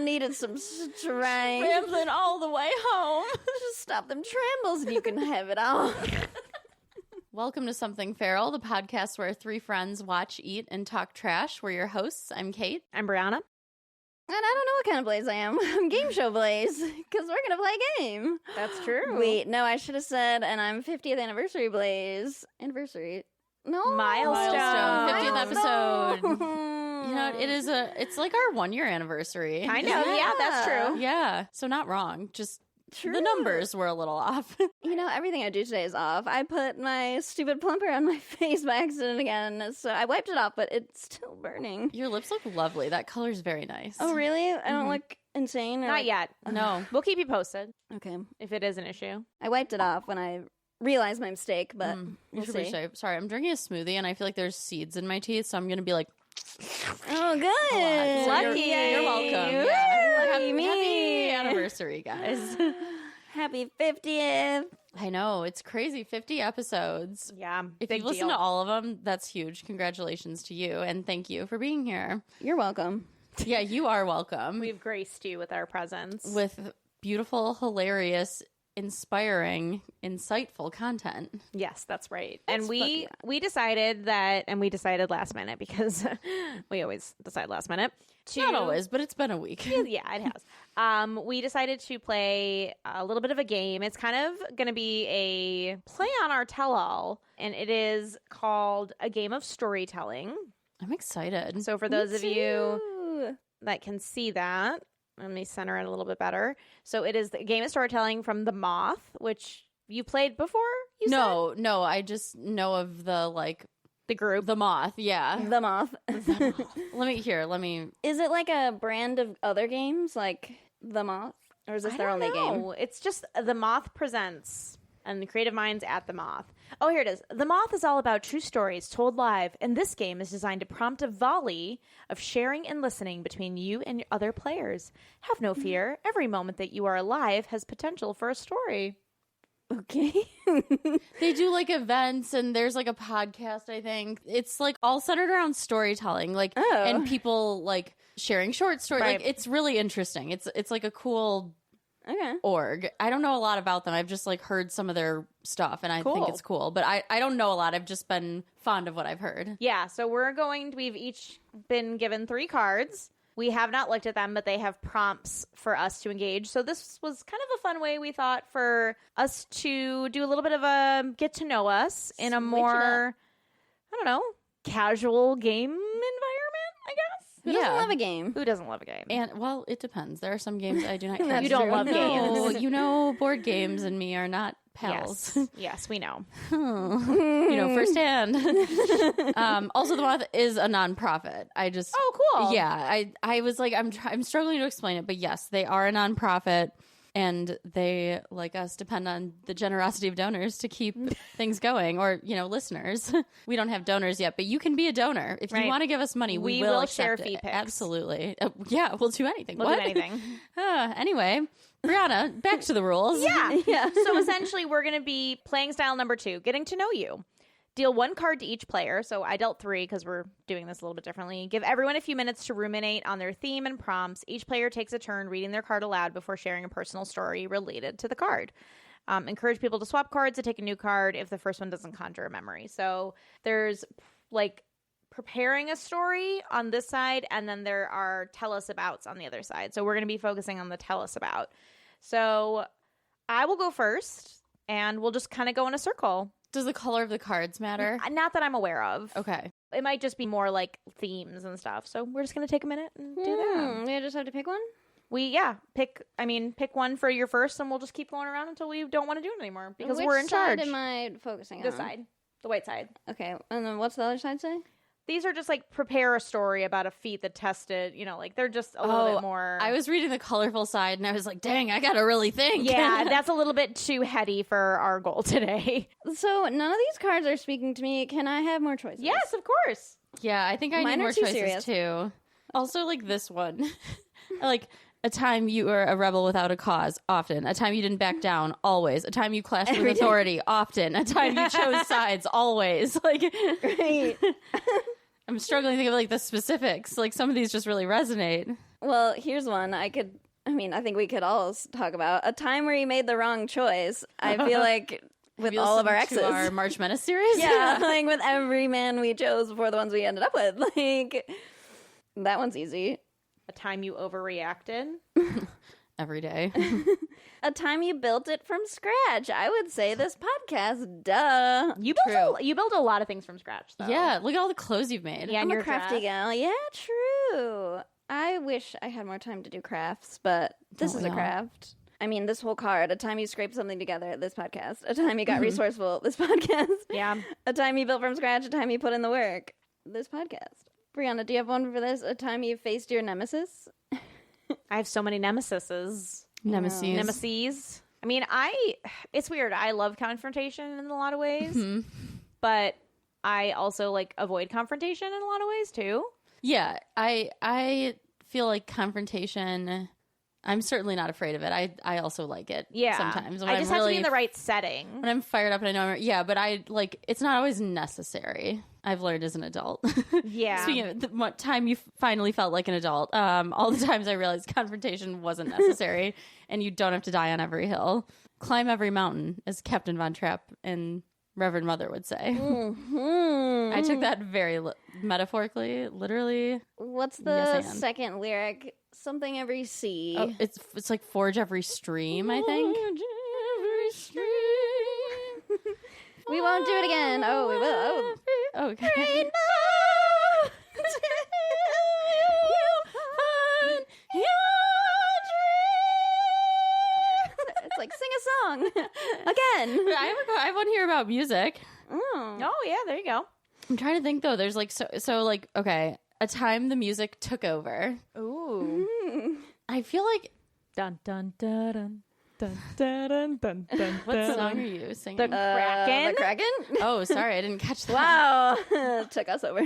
needed some strength. Rambling all the way home. Just stop them trembles and you can have it all. Welcome to Something Feral, the podcast where three friends watch, eat, and talk trash. We're your hosts. I'm Kate. I'm Brianna. And I don't know what kind of Blaze I am. I'm Game Show Blaze, because we're going to play a game. That's true. Wait, no, I should have said, and I'm 50th anniversary Blaze. Anniversary. No. Milestone. 50th episode. You know, it's like our 1 year anniversary. I know. Yeah, that's true. Yeah. So not wrong. Just True. the numbers were a little off. You know, everything I do today is off. I put my stupid plumper on my face by accident again, so I wiped it off, but it's still burning. Your lips look lovely. That color's very nice. Oh, really? I don't look insane? Or Not yet. No. We'll keep you posted Okay. if it is an issue. I wiped it off when I realized my mistake, but You we'll should see. be safe. Sorry, I'm drinking a smoothie and I feel like there's seeds in my teeth, so I'm going to be like, Oh, good. So Lucky. You're welcome. Woo, Yeah. lucky me. Happy anniversary, guys. Happy 50th. I know. It's crazy. 50 episodes. Yeah. If big you listen deal. to all of them, that's huge. Congratulations to you. And thank you for being here. You're welcome. Yeah, you are welcome. We've graced you with our presence. With beautiful, hilarious, inspiring, insightful content. Yes, that's right. That's And we fucking decided last minute because we always decide last minute. Not always, but it's been a week. Yeah, it has. We decided to play a little bit of a game. It's kind of going to be a play on our tell-all, and it is called a game of storytelling. I'm excited. So for those of you Ooh. that can see that, let me center it a little bit better. So it is the game of storytelling from the Moth, which you played before, you said? No, I just know of The group. the Moth. Yeah. The Moth. Let me. Is it like a brand of other games, like The Moth? Or is this their only game? It's just The Moth Presents and the creative minds at The Moth. Oh, here it is. The Moth is all about true stories told live, and this game is designed to prompt a volley of sharing and listening between you and your other players. Have no fear. Every moment that you are alive has potential for a story. Okay. They do like events and there's like a podcast, I think. It's like all centered around storytelling, and people like sharing short stories. Right. Like it's really interesting. It's like a cool Okay. org. I don't know a lot about them. I've just like heard some of their stuff and I think Cool. it's cool. But I don't know a lot. I've just been fond of what I've heard. Yeah, so we've each been given 3 cards. We have not looked at them, but they have prompts for us to engage. So this was kind of a fun way, we thought, for us to do a little bit of a get to know us in a Switch it more, I don't know, casual game environment, I guess. Who doesn't love a game? Who doesn't love a game? And well, it depends. There are some games I do not. That's You don't true. love No, games. you know, board games and me are not pals. Yes, yes, we know. You know, firsthand. Also, the Moth is a nonprofit. Oh, cool. Yeah, I was like, I'm struggling to explain it, but yes, they are a nonprofit, and they, like us, depend on the generosity of donors to keep things going, or listeners. We don't have donors yet, but you can be a donor if you Right. want to give us money. We will accept share it. fee pics. Absolutely. Yeah, we'll do anything. We'll What? do anything. Anyway, Brianna, back to the rules. Yeah. Yeah. So essentially, we're going to be playing style number 2, getting to know you. Deal 1 card to each player. So I dealt 3 because we're doing this a little bit differently. Give everyone a few minutes to ruminate on their theme and prompts. Each player takes a turn reading their card aloud before sharing a personal story related to the card. Encourage people to swap cards to take a new card if the first one doesn't conjure a memory. So there's like preparing a story on this side, and then there are tell us abouts on the other side. So we're going to be focusing on the tell us about. So I will go first, and we'll just kind of go in a circle. Does the color of the cards matter? Not that I'm aware of. Okay. It might just be more like themes and stuff. So we're just going to take a minute and do that. We just have to pick one? Pick one for your first, and we'll just keep going around until we don't want to do it anymore because Which we're in charge. side am I focusing on? This side, the white side. Okay. And then what's the other side say? These are just like prepare a story about a feat that tested, they're just a little bit more. I was reading the colorful side and I was like, dang, I gotta really think. Yeah, that's a little bit too heady for our goal today. So none of these cards are speaking to me. Can I have more choices? Yes, of course. Yeah, I think I Mine need are more too choices serious. too. Also, like this one. Like, a time you were a rebel without a cause, often. A time you didn't back down, always. A time you clashed Every with authority, often. A time you chose sides, always. Like, Great. I'm struggling to think of like the specifics. Like, some of these just really resonate. Well, here's one I think we could all talk about. A time where you made the wrong choice. I feel like with Have you all of our listened exes. to our March Madness series? Yeah, like with every man we chose before the ones we ended up with. Like, that one's easy. A time you overreacted. Every day. A time you built it from scratch. I would say this podcast. Duh. You built a lot of things from scratch, though. Yeah, look at all the clothes you've made. Yeah, I'm and a crafty dress. gal. Yeah, true. I wish I had more time to do crafts, but this Don't is we a all? craft. I mean, this whole card. A time you scraped something together. This podcast. A time you got resourceful. This podcast. Yeah. A time you built from scratch. A time you put in the work. This podcast. Brianna, do you have one for this? A time you faced your nemesis? I have so many nemesises. Nemesis. I mean, it's weird. I love confrontation in a lot of ways, Mhm. but I also like avoid confrontation in a lot of ways too. Yeah, I feel like confrontation. I'm certainly not afraid of it. I also like it. Yeah. Sometimes when I just I'm have to really be in the right setting. when I'm fired up and I know. But I like it's not always necessary. I've learned as an adult. Yeah. Speaking of what time you finally felt like an adult, all the times I realized confrontation wasn't necessary, and you don't have to die on every hill, climb every mountain, as Captain Von Trapp and Reverend Mother would say. I took that very metaphorically, literally. What's the Yes, and. second lyric? Something every sea. Oh, it's like forge every stream, I think. Forge every stream. We won't do it again. Oh, we will. Oh. Okay. Rainbow till you find your dream. It's like sing a song again. I want to hear about music. Oh. Oh yeah, there you go. I'm trying to think though. There's like so like okay, a time the music took over. Ooh. I feel like Dun dun dun dun dun dun dun dun. what song are you singing? The Kraken. The Kraken? Oh, sorry, I didn't catch that. Wow. Took us over.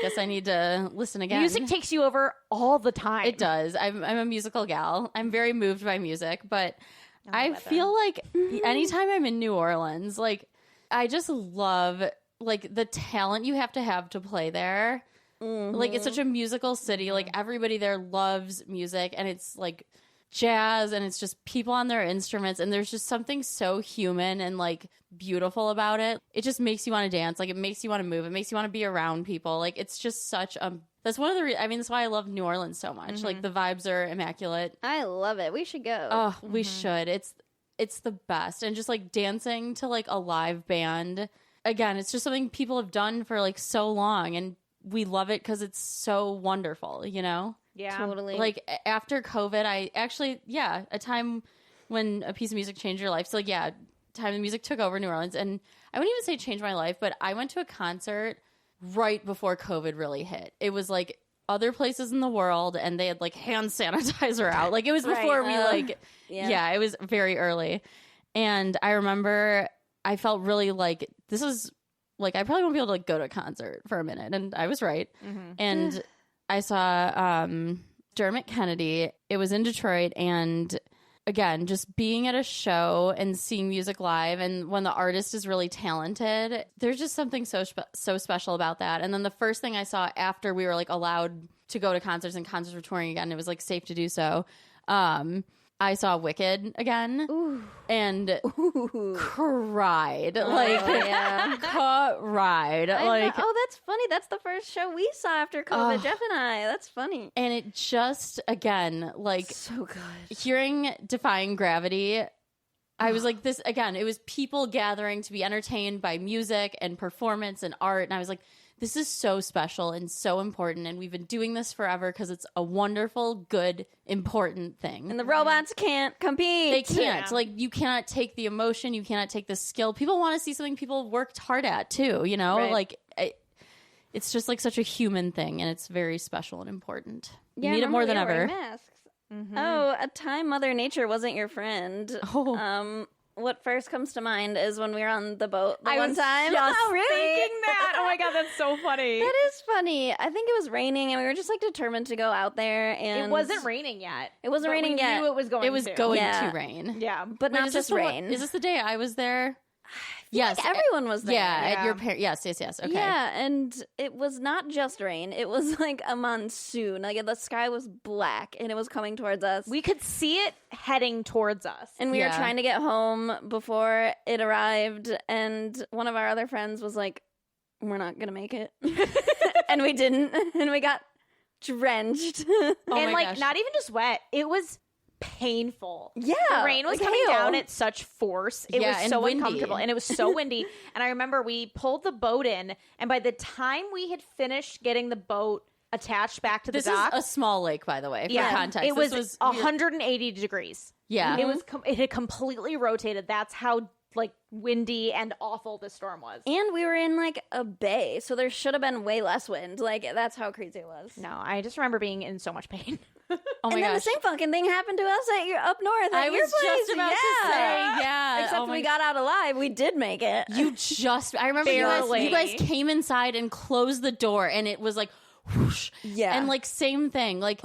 Guess I need to listen again. Music takes you over all the time. It does. I'm a musical gal. I'm very moved by music, but I weather. feel like anytime I'm in New Orleans, like I just love like the talent you have to play there. Like it's such a musical city. Like everybody there loves music, and it's like jazz, and it's just people on their instruments, and there's just something so human and like beautiful about it. It just makes you want to dance. Like it makes you want to move. It makes you want to be around people. Like it's just such a that's one of the I mean that's why I love New Orleans so much. Like the vibes are immaculate. I love it. We should go. Oh, we should. It's the best. And just like dancing to like a live band. Again, it's just something people have done for like so long, and we love it because it's so wonderful, you know? Yeah. Totally. Like after COVID, I actually, a time when a piece of music changed your life. So like, time the music took over New Orleans. And I wouldn't even say it changed my life, but I went to a concert right before COVID really hit. It was like other places in the world, and they had like hand sanitizer out. Like it was before we it was very early. And I remember I felt really like this is like I probably won't be able to like go to a concert for a minute, and I was right. And I saw Dermot Kennedy. It was in Detroit, and again, just being at a show and seeing music live, and when the artist is really talented, there's just something so special about that. And then the first thing I saw after we were like allowed to go to concerts, and concerts were touring again, it was like safe to do so. I saw Wicked again. Ooh. And Ooh. cried. Oh, Like, yeah. cried. Like, oh, that's funny. That's the first show we saw after COVID, Jeff and I. That's funny. and it just, again, like, So good. hearing Defying Gravity, I was like, this, again, it was people gathering to be entertained by music and performance and art. And I was like, this is so special and so important. And we've been doing this forever because it's a wonderful, good, important thing. And the robots can't compete. They can't. Yeah. Like, you cannot take the emotion. You cannot take the skill. People want to see something people worked hard at, too, you know? Right. Like, it's just, like, such a human thing, and it's very special and important. You Yeah, I need it remember more we than were wearing ever. Masks. Oh, a time Mother Nature wasn't your friend. Oh. What first comes to mind is when we were on the boat the I one was time. just Oh, really? thinking that. Oh my god, that's so funny. That is funny. I think it was raining, and we were just like determined to go out there. And It wasn't raining yet. It wasn't but raining we yet. knew it was going. It was to. going Yeah. to rain. Yeah, but Wait, not is this just the one- rain. Is this the day I was there? Yes, like everyone was there. At your parents. Yes. Okay. Yeah, and it was not just rain. It was like a monsoon. Like the sky was black and it was coming towards us. We could see it heading towards us. And we were trying to get home before it arrived. And one of our other friends was like, we're not going to make it. And we didn't. And we got drenched. And like gosh. not even just wet. It was painful. Yeah. The rain was like coming hail. down at such force. It was and so windy. uncomfortable. And it was so windy. And I remember we pulled the boat in. And by the time we had finished getting the boat attached back to the This dock. is a small lake, by the way, for context. It was, this 180 degrees. Yeah. It was. It had completely rotated. That's how like windy and awful this storm was. And we were in like a bay, so there should have been way less wind. Like that's how crazy it was. No, I just remember being in so much pain. Oh my And then the gosh. same fucking thing happened to us at your up north. At I your was place. just about to say, yeah. Except Oh my we got out alive. We did make it. I remember you Barely. guys came inside and closed the door, and it was like, whoosh. Yeah. And like, same thing. Like,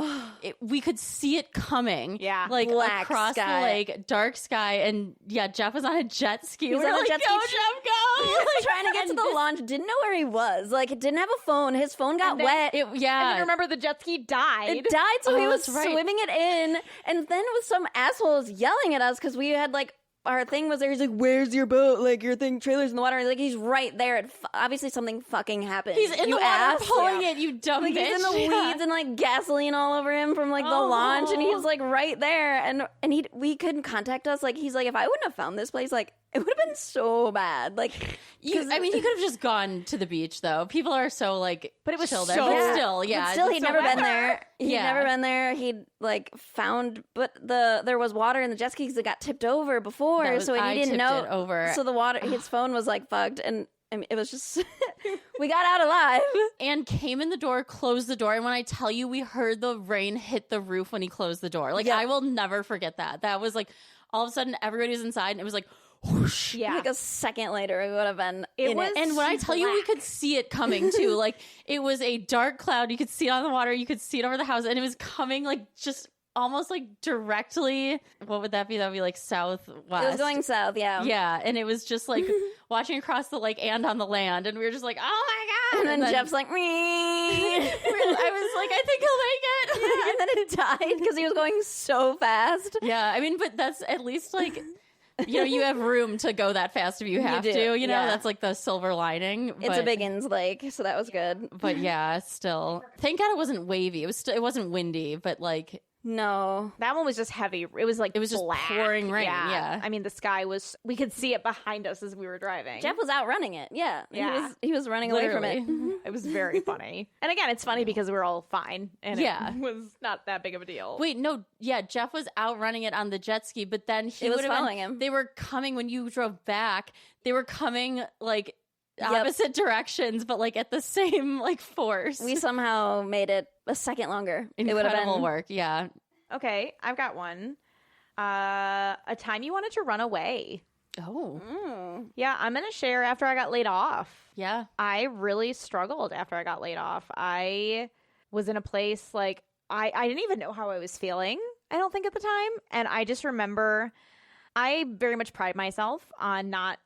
we could see it coming. Yeah. Like, Black across sky. the lake, dark sky. And yeah, Jeff was on a jet ski. was We were on a like, jet go, ski. Jeff, go! He was trying to get to the launch. Didn't know where he was. Like, didn't have a phone. His phone got wet. It, yeah. And then remember the jet ski died. It died, so he Oh, was that's right. swimming it in, and then with some assholes yelling at us because we had like our thing was there. He's like, "Where's your boat? Like your thing, trailer's in the water." Like he's right there. Obviously, something fucking happened. He's in You the water ass. pulling Yeah. it, you dumb Like bitch. he's in the Yeah. weeds and like gasoline all over him from like the Oh. launch, and he's like right there, and we couldn't contact us. Like he's like, if I wouldn't have found this place, like it would have been so bad. Like I mean, he could have just gone to the beach, though. People are so like, But it was chill there. so- But Yeah. still, yeah. But still, he'd so never been bad. there. He'd Yeah. never been there. He'd like found, but there was water in the jet skis that got tipped over before, That was- so he I didn't tipped know. it over. So the water, his phone was like fucked, and I mean, it was just we got out alive. and came in the door, closed the door. And when I tell you, we heard the rain hit the roof when he closed the door. Like, Yeah. I will never forget that. That was like, all of a sudden, everybody was inside, and it was like, whoosh. Yeah. Like a second later, we would have been. It in was- it. And when I tell you, we black. could see it coming too. Like, it was a dark cloud. You could see it on the water. You could see it over the house. And it was coming, like, just almost like directly. What would that be? That would be like southwest. It was going south. Yeah. Yeah. And it was just like watching across the lake and on the land. And we were just like, oh my God. And then Jeff's like, "Meh." I was like, I think he'll make it. And then it died because he was going so fast. Yeah, I mean, but that's at least like, you know, you have room to go that fast if you have do, to. You know, yeah. that's like the silver lining. It's a but- Biggins lake, so that was good. But yeah, still. Thank God it wasn't wavy. It wasn't windy, but like No. That one was just heavy. It was like it was just black. pouring rain. Yeah. I mean, the sky was. We could see it behind us as we were driving. Jeff was outrunning it. Yeah. Yeah. He was running away from it. Literally. It was very funny. And again, it's funny because we were all fine, and Yeah. it was not that big of a deal. Wait, no, yeah, Jeff was outrunning it on the jet ski, but then he It was would have following him. They were coming when you drove back. They were coming like opposite directions, but like at the same like force. We somehow made it a second longer. It would Incredible have been work. Yeah. Okay, I've got one. A time you wanted to run away. Oh. Yeah, I'm gonna share after I got laid off. Yeah. I really struggled after I got laid off. I was in a place like I didn't even know how I was feeling, I don't think at the time. And I just remember I very much pride myself on not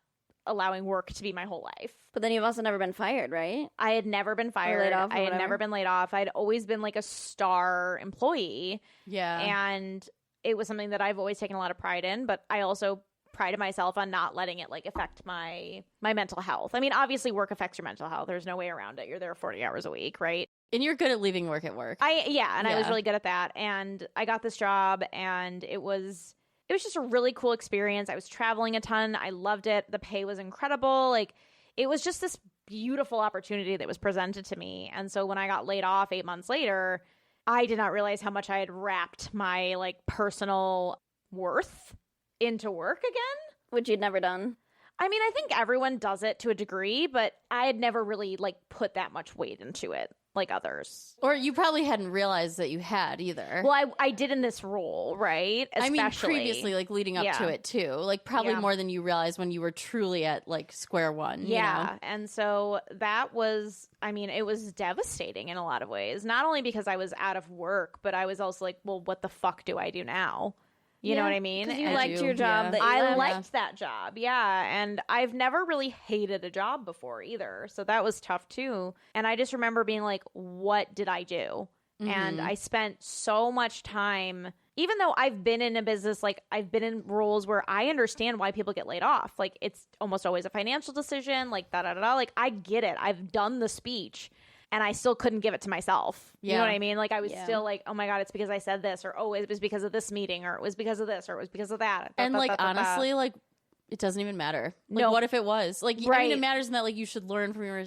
allowing work to be my whole life. But then you've also never been fired, right? I had never been fired. laid off or I had whatever. never been laid off. I'd always been like a star employee. Yeah. And it was something that I've always taken a lot of pride in, but I also prided myself on not letting it like affect my mental health. I mean, obviously work affects your mental health. There's no way around it. You're there 40 hours a week, right? And you're good at leaving work at work. I was Yeah. really good at that, and I got this job, and it was just a really cool experience. I was traveling a ton. I loved it. The pay was incredible. Like, it was just this beautiful opportunity that was presented to me. And so when I got laid off 8 months later, I did not realize how much I had wrapped my like personal worth into work again. Which you'd never done. I mean, I think everyone does it to a degree, but I had never really like put that much weight into it like others. Or you probably hadn't realized that you had either. Well, I did in this role, right? I mean, Especially. previously, like leading up to Yeah. it too. Like probably Yeah. more than you realized when you were truly at like square one. Yeah. You know? And so that was, I mean, it was devastating in a lot of ways. Not only because I was out of work, but I was also like, well, what the fuck do I do now? You know what I mean? Because you And liked your job yeah. that you I left. liked that job, yeah. And I've never really hated a job before either. So that was tough too. And I just remember being like, what did I do? And I spent so much time, even though I've been in a business, like I've been in roles where I understand why people get laid off. Like it's almost always a financial decision, like da da da da. Like I get it. I've done the speech. And I still couldn't give it to myself. You know what I mean? Like I was still like, oh my God, it's because I said this, or oh, it was because of this meeting, or it was because of this, or it was because of that. And like honestly, like it doesn't even matter. Like No. what if it was? Like I Right. mean, it matters in that like you should learn from your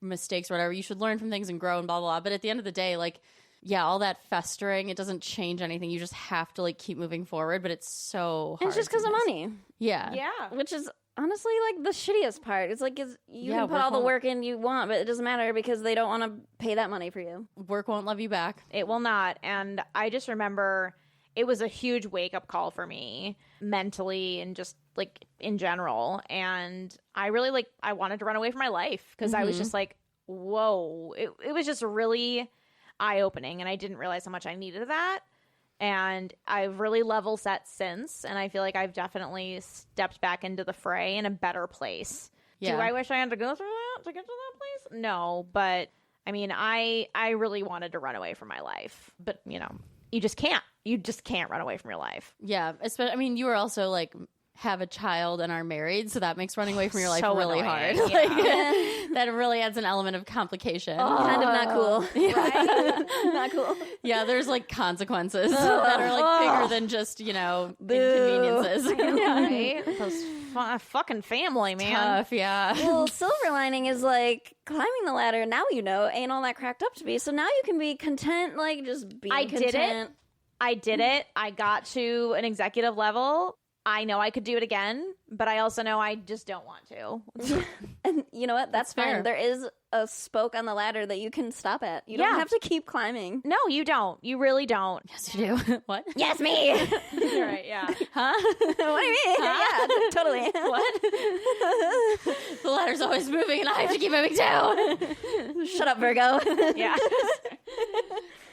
mistakes or whatever. You should learn from things and grow and blah blah blah. But at the end of the day, like yeah, all that festering, it doesn't change anything. You just have to like keep moving forward. But it's so hard. And it's just because of money. Yeah. Yeah. Which is honestly like the shittiest part. It's like you can put all the won't- work in you want, but it doesn't matter because they don't want to pay that money for you. Work won't love you back. It will not. And I just remember it was a huge wake up call for me mentally and just like in general. And I really I wanted to run away from my life because I was just like, whoa. It was just really eye opening. And I didn't realize how much I needed that. And I've really level set since. And I feel like I've definitely stepped back into the fray in a better place. Yeah. Do I wish I had to go through that to get to that place? No, but I mean, I really wanted to run away from my life, but you just can't. You just can't run away from your life. Yeah. Especially, I mean, you were also like have a child and are married, so that makes running away from your life So really annoying. hard. Yeah. Like, that really adds an element of complication. Kind of not cool. Right? Not cool. Yeah, there's like consequences that are like bigger than just inconveniences. Right? Those fucking family, man. Tough, yeah. Well, silver lining is like climbing the ladder. Now ain't all that cracked up to be. So now you can be content, like just being I content. did it. I did it. I got to an executive level. I know I could do it again, but I also know I just don't want to. And you know what? That's fair. fine. There is a spoke on the ladder that you can stop at. You don't Yeah. have to keep climbing. No, you don't. You really don't. Yes, you do. What? Yes, me. You're right, yeah. Huh? What do you mean? Yeah, totally. What? The ladder's always moving and I have to keep moving too. Shut up, Virgo. Yeah.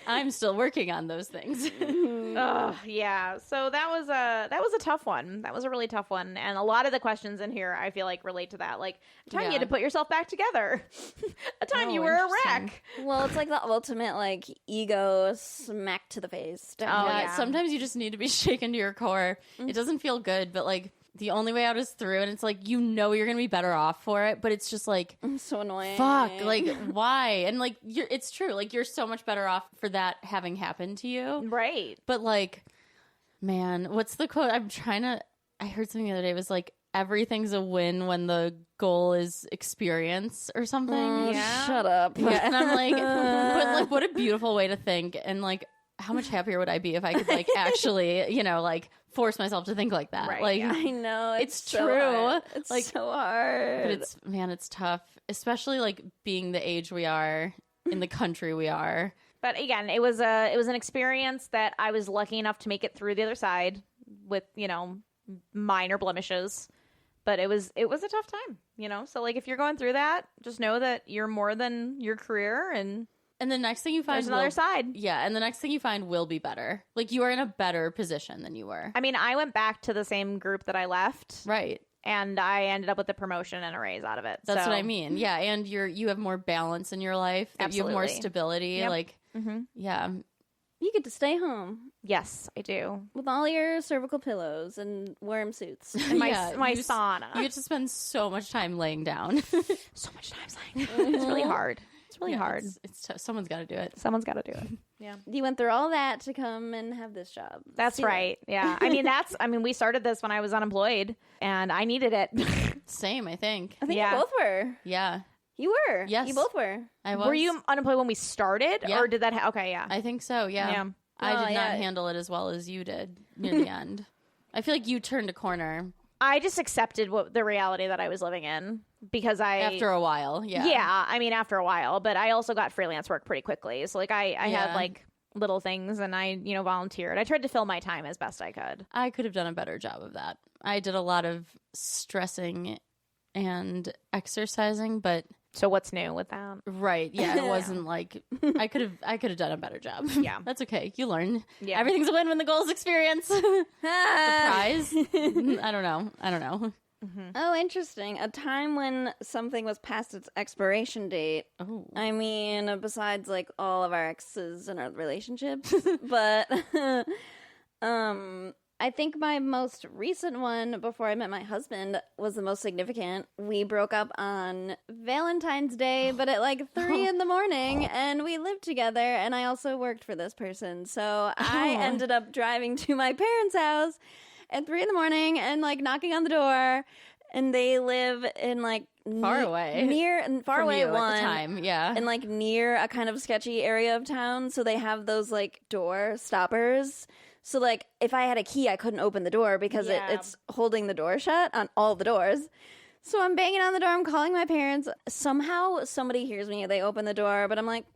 I'm still working on those things. Yeah. So that was a tough one. That was a really tough one. And a lot of the questions in here I feel like relate to that. Like a time you had to put yourself back together. A time you were a wreck. Well, it's like the ultimate like ego smack to the face. Don't you? yeah. Sometimes you just need to be shaken to your core. It doesn't feel good, but like the only way out is through, and it's like you're gonna be better off for it, but it's just like I'm so annoying. fuck, like why? And like it's true, like you're so much better off for that having happened to you. Right. But like, man, what's the quote? I heard something the other day. It was like everything's a win when the goal is experience or something. Yeah. Shut up. Yeah, and I'm like, but like, what a beautiful way to think, and like, how much happier would I be if I could like actually, like force myself to think like that? Right, like, yeah. I know It's so true. hard. It's Like, so hard. but it's tough, especially like being the age we are in the country we are. But again, it was an experience that I was lucky enough to make it through the other side with, minor blemishes. But it was a tough time, So like if you're going through that, just know that you're more than your career and And the next thing you find there's another side. Yeah, and the next thing you find will be better. Like you are in a better position than you were. I mean, I went back to the same group that I left. Right. And I ended up with a promotion and a raise out of it. That's So- what I mean. Yeah, and you have more balance in your life. That you have more Absolutely. stability. Yep. Like, yeah. You get to stay home Yes, I do. with all your cervical pillows and worm suits. And my Yeah, my you s- sauna. You get to spend so much time laying down. so much time lying. It's really hard. It's really Yeah, hard. It's tough. Someone's got to do it. Someone's got to do it. Yeah. You went through all that to come and have this job. That's See right. Yeah. I mean, we started this when I was unemployed and I needed it. Same, I think. I think Yeah. you both were. Yeah, You were. Yes. You both were. I was. Were you unemployed when we started Yeah. or did that? Okay. Yeah. I think so. Yeah. Yeah. I Oh, did yeah. not handle it as well as you did near the end. I feel like you turned a corner I just accepted the reality that I was living in because after a while. Yeah. Yeah. I mean, after a while, but I also got freelance work pretty quickly. So like I Yeah. had like little things and I, volunteered. I tried to fill my time as best I could. I could have done a better job of that. I did a lot of stressing and exercising, but So what's new with that? Right. Yeah. It wasn't like I could have done a better job. Yeah. That's okay. You learn. Yeah. Everything's a win when the goal's experience. Surprise. I don't know. Oh, interesting. A time when something was past its expiration date. Oh. I mean, besides like all of our exes and our relationships, but I think my most recent one before I met my husband was the most significant. We broke up on Valentine's Day, but at like 3 in the morning, and we lived together, and I also worked for this person. So I ended up driving to my parents' house at 3 in the morning and like knocking on the door, and they live in like Far away. Far From away you one. at the time. Yeah. And like near a kind of sketchy area of town, so they have those like door stoppers. So, like, if I had a key, I couldn't open the door because it's holding the door shut on all the doors. So I'm banging on the door. I'm calling my parents. Somehow somebody hears me. They open the door, but I'm like,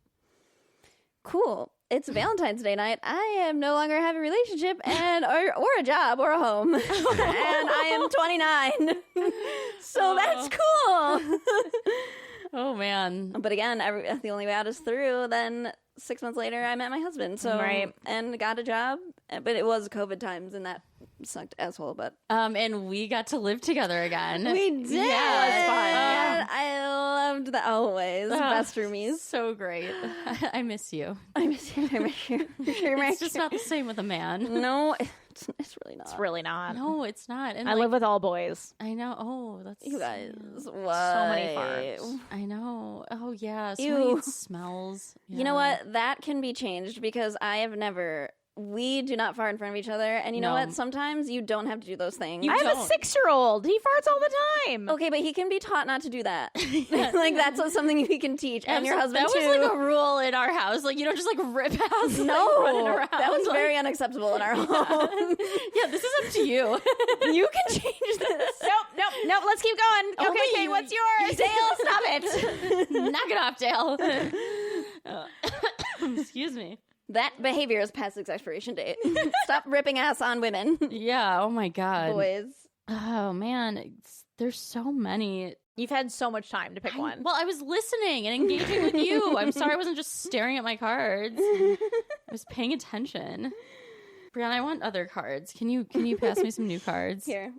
cool. It's Valentine's Day night. I am no longer have a relationship and or a job or a home. And I am 29. So that's cool. Oh, man. But again, the only way out is through. Then 6 months later, I met my husband. So and got a job. But it was COVID times, and that sucked asshole. But and we got to live together again. we did. Yeah, it was fun. I loved that always. Best roomies. So great. I miss you. I miss you. I miss you. It's just not the same with a man. No, it's really not. It's really not. No, it's not. And I live with all boys. I know. Oh, that's You guys, So what? many farts. I know. Oh yeah. So Ew. many smells. You know what? That can be changed because I have never. We do not fart in front of each other, and you know No. what? Sometimes you don't have to do those things. I have a 6-year-old. He farts all the time. Okay, but he can be taught not to do that. Like that's something he can teach, and your husband that too. was like a rule in our house. Like you don't just like rip ass. No, like, running around. that was Like, very unacceptable in our home. yeah, this is up to you. You can change this. Nope. Let's keep going. Oh, Okay, but Kate, you- what's yours? Dale, stop it. Knock it off, Dale. Excuse me. That behavior is past its expiration date. Stop ripping ass on women, Yeah. Oh my God. boys. Oh man, there's so many. You've had so much time to pick one. Well, I was listening and engaging with you. I'm sorry I wasn't just staring at my cards. I was paying attention. Brianna, I want other cards. Can you pass me some new cards? Here,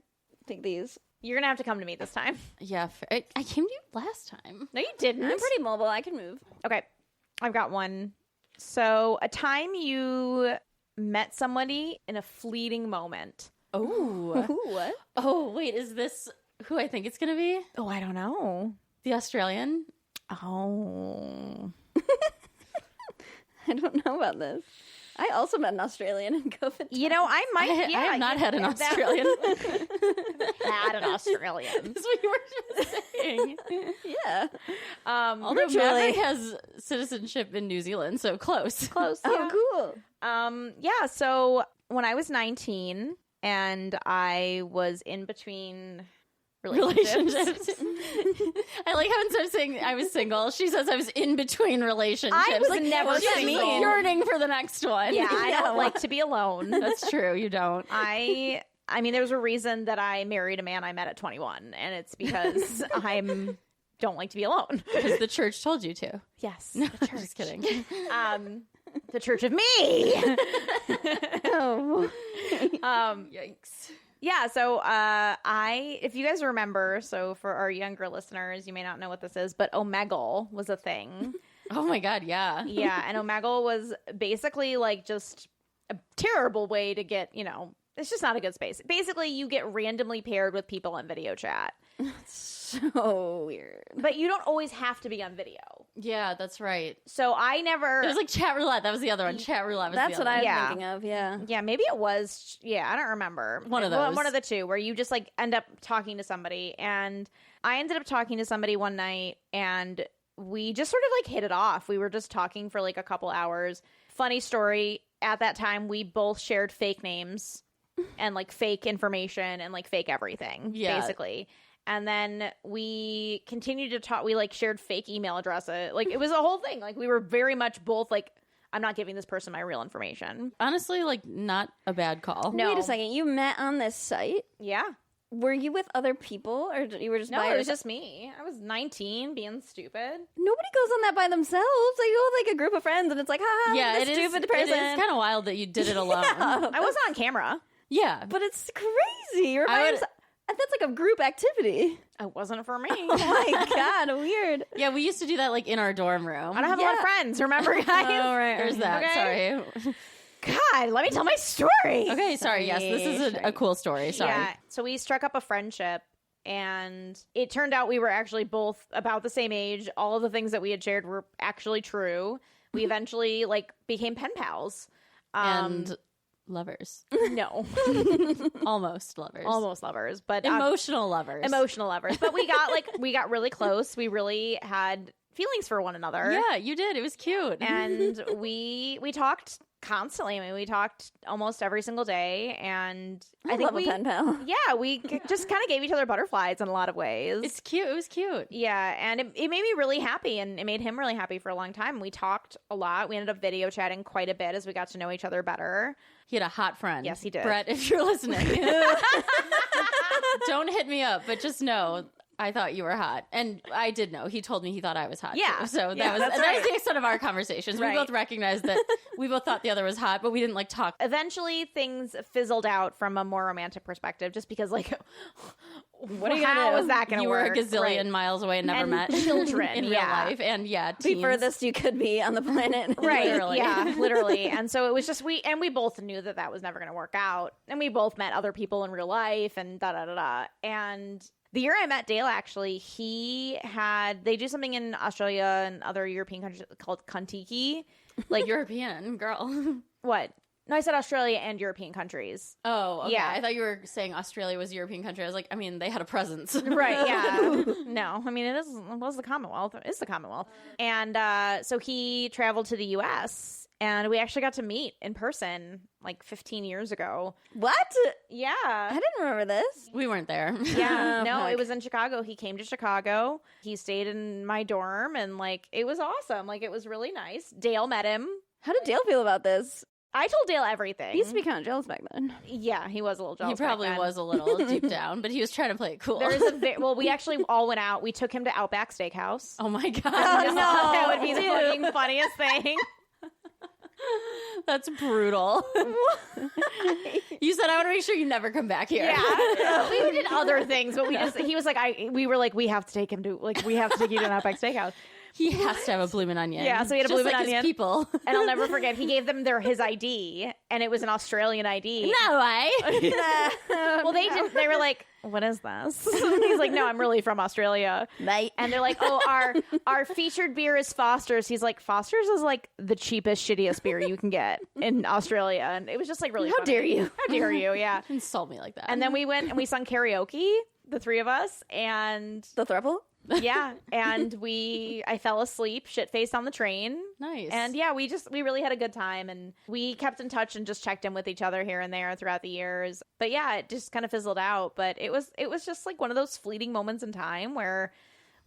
take these. You're gonna have to come to me this time. Yeah, I came to you last time. No, you didn't. I'm pretty mobile. I can move. Okay, I've got one. So, a time you met somebody in a fleeting moment. Oh. Ooh, what? Oh, wait, is this who I think it's going to be? Oh, I don't know. The Australian? Oh. I don't know about this. I also met an Australian in COVID. You know, I might. I have not had an Australian. Had an Australian. That's what you were just saying. Yeah. Although Virtually. Maverick has citizenship in New Zealand, so close. Close. Oh, Yeah. cool. Yeah. So when I was 19 and I was in between relationships. I like how instead of saying I was single, she says I was in between relationships. I was like, never she's single. like yearning for the next one. Yeah, I don't like to be alone. That's true. You don't. I mean, there's a reason that I married a man I met at 21, and it's because don't like to be alone. Because the church told you to. Yes, No, the church. just kidding. The church of me. Oh. Yikes. Yeah, so if you guys remember, so for our younger listeners, you may not know what this is, but Omegle was a thing. Oh my God, yeah. Yeah, and Omegle was basically like just a terrible way to get, it's just not a good space. Basically, you get randomly paired with people on video chat. So weird. But you don't always have to be on video. Yeah, that's right. So I never... It was like chat roulette. That was the other one. Chat roulette was That's the what other I was Yeah. thinking of. Yeah. Yeah, maybe it was. Yeah, I don't remember. One of those. One of the two, where you just like end up talking to somebody. And I ended up talking to somebody one night, and we just sort of like hit it off. We were just talking for like a couple hours. Funny story. At that time, we both shared fake names and like fake information and like fake everything, Yeah. basically. And then we continued to talk. We like shared fake email addresses. Like it was a whole thing. Like we were very much both like, I'm not giving this person my real information. Honestly, like not a bad call. No. Wait a second. You met on this site? Yeah. were you with other people, or you were just No, by it was yourself? just me. I was 19, being stupid. Nobody goes on that by themselves. Like, you go with like a group of friends, and it's like, ha, Yeah, this stupid person. It is kind of wild that you did it alone. I wasn't on camera. Yeah. But it's crazy. You're by yourself. That's like a group activity. It wasn't for me. Oh my God, weird. Yeah, we used to do that like in our dorm room. I don't have a lot of friends, remember, guys? Oh, right. There's that. Okay. Sorry. God, let me tell my story. Okay, sorry. Yes, this is a cool story. Sorry. Yeah. So we struck up a friendship, and it turned out we were actually both about the same age. All of the things that we had shared were actually true. We eventually like became pen pals. And lovers. No. Almost lovers. Almost lovers, but emotional lovers. Emotional lovers. But we got really close. We really had feelings for one another. Yeah, you did. It was cute. And we talked constantly. I mean, we talked almost every single day, and I think love a pen pal. Yeah, we just kind of gave each other butterflies in a lot of ways. It's cute. It was cute. Yeah, and it made me really happy, and it made him really happy for a long time. We talked a lot. We ended up video chatting quite a bit as we got to know each other better. He had a hot friend. Yes, he did. Brett, if you're listening, don't hit me up, but just know I thought you were hot. And I did know. He told me he thought I was hot. Yeah. Too. So that Yeah, was that's that right. was the extent of our conversations. Right. We both recognized that we both thought the other was hot, but we didn't like talk. Eventually, things fizzled out from a more romantic perspective, just because, like, What are you gonna how do? was that going to You work? were a gazillion Right. miles away and never And met children, in real yeah. life. And yeah, The teens. furthest you could be on the planet. Right. Literally. Yeah, literally. And so it was just we both knew that was never going to work out. And we both met other people in real life and da da da da. And the year I met Dale, actually, they do something in Australia and other European countries called Kontiki. like European girl. What? No, I said Australia and European countries. Oh, okay. Yeah. I thought you were saying Australia was a European country. I was like, I mean, they had a presence. Right, yeah. No, I mean, it was the Commonwealth. It's the Commonwealth. And so he traveled to the U.S., and we actually got to meet in person like 15 years ago. What? Yeah. I didn't remember this. We weren't there. Yeah, no, fuck. it was in Chicago. He came to Chicago. He stayed in my dorm, and like it was awesome. Like it was really nice. Dale met him. How did Dale feel about this? I told Dale everything. He used to be kind of jealous back then. Yeah, he was a little jealous. He probably back then. was a little deep down, but he was trying to play it cool. There is well, we actually all went out. We took him to Outback Steakhouse. Oh my god. I just thought that would be the dude. fucking funniest thing. That's brutal. You said I want to make sure you never come back here. Yeah, we did other things, but he was like, we were like, we have to take you to an Outback Steakhouse. He has to have a bloomin' onion. Yeah, so he had a Just bloomin' like his onion. people. And I'll never forget, he gave them his ID, and it was an Australian ID. No way. Well, they didn't. They were like, "What is this?" He's like, "No, I'm really from Australia." Mate. And they're like, "Oh, our featured beer is Foster's." He's like, "Foster's is like the cheapest, shittiest beer you can get in Australia," and it was just like really. How funny. dare you? How dare you? Yeah. Insult me like that. And then we went and we sung karaoke, the three of us, and The throuple? yeah, and I fell asleep, shit faced on the train. Nice. And yeah, we really had a good time, and we kept in touch and just checked in with each other here and there throughout the years. But yeah, it just kind of fizzled out. But it was just like one of those fleeting moments in time where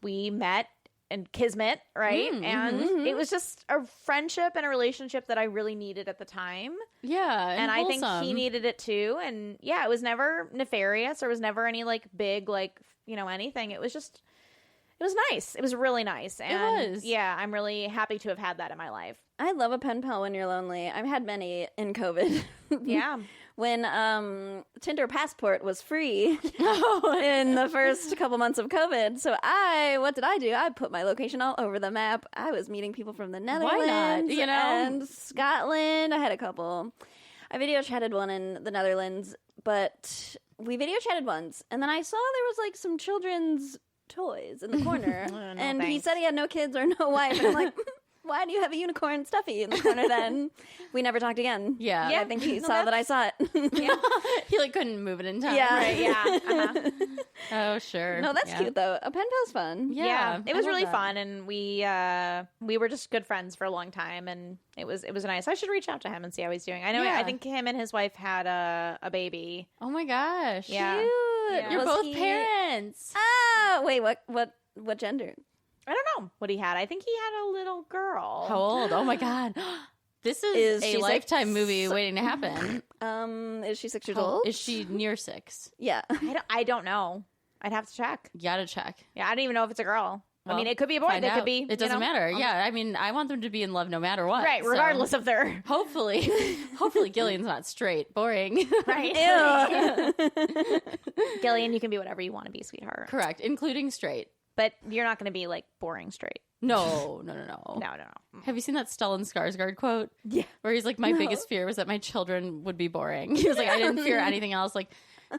we met and kismet, right? And it was just a friendship and a relationship that I really needed at the time. yeah, And I think wholesome. he needed it too. And yeah, it was never nefarious. There was never any like big, like, anything. It was nice. It was really nice. And was. yeah, I'm really happy to have had that in my life. I love a pen pal when you're lonely. I've had many in COVID. Yeah. When Tinder Passport was free in the first couple months of COVID. So what did I do? I put my location all over the map. I was meeting people from the Netherlands and Scotland. I had a couple. I video chatted one in the Netherlands, but we video chatted once. And then I saw there was like some children's toys in the corner. And he thanks. said he had no kids or no wife. And I'm like, why do you have a unicorn stuffy in the corner then? We never talked again. Yeah. I think he saw that I saw it. He like couldn't move it in time. Yeah. Right, yeah. Uh-huh. Oh, sure. No, that's Yeah. cute though. A pen pal's fun. Yeah, it was I love really that. fun, and we were just good friends for a long time, and it was nice. I should reach out to him and see how he's doing. I know. Yeah. I think him and his wife had a baby. Oh my gosh. Yeah. Cute. Yeah. You're Was both he- parents. Ah, wait, what gender? I don't know what he had. I think he had a little girl. How old? Oh my god. This is a she Lifetime 6? movie waiting to happen. Is she 6 years old? Is she near 6? Yeah. I don't know. I'd have to check. You gotta check. Yeah, I don't even know if it's a girl. Well, I mean, it could be a boy. It could be. It doesn't matter. Yeah, I mean, I want them to be in love no matter what. Right, so regardless of their. hopefully Gillian's not straight. Boring. Right. Gillian, you can be whatever you want to be, sweetheart. Correct, including straight. But you're not going to be like boring straight. No. No. Have you seen that Stellan Skarsgård quote? Yeah. Where he's like, my biggest fear was that my children would be boring. He was like, I didn't fear anything else. Like,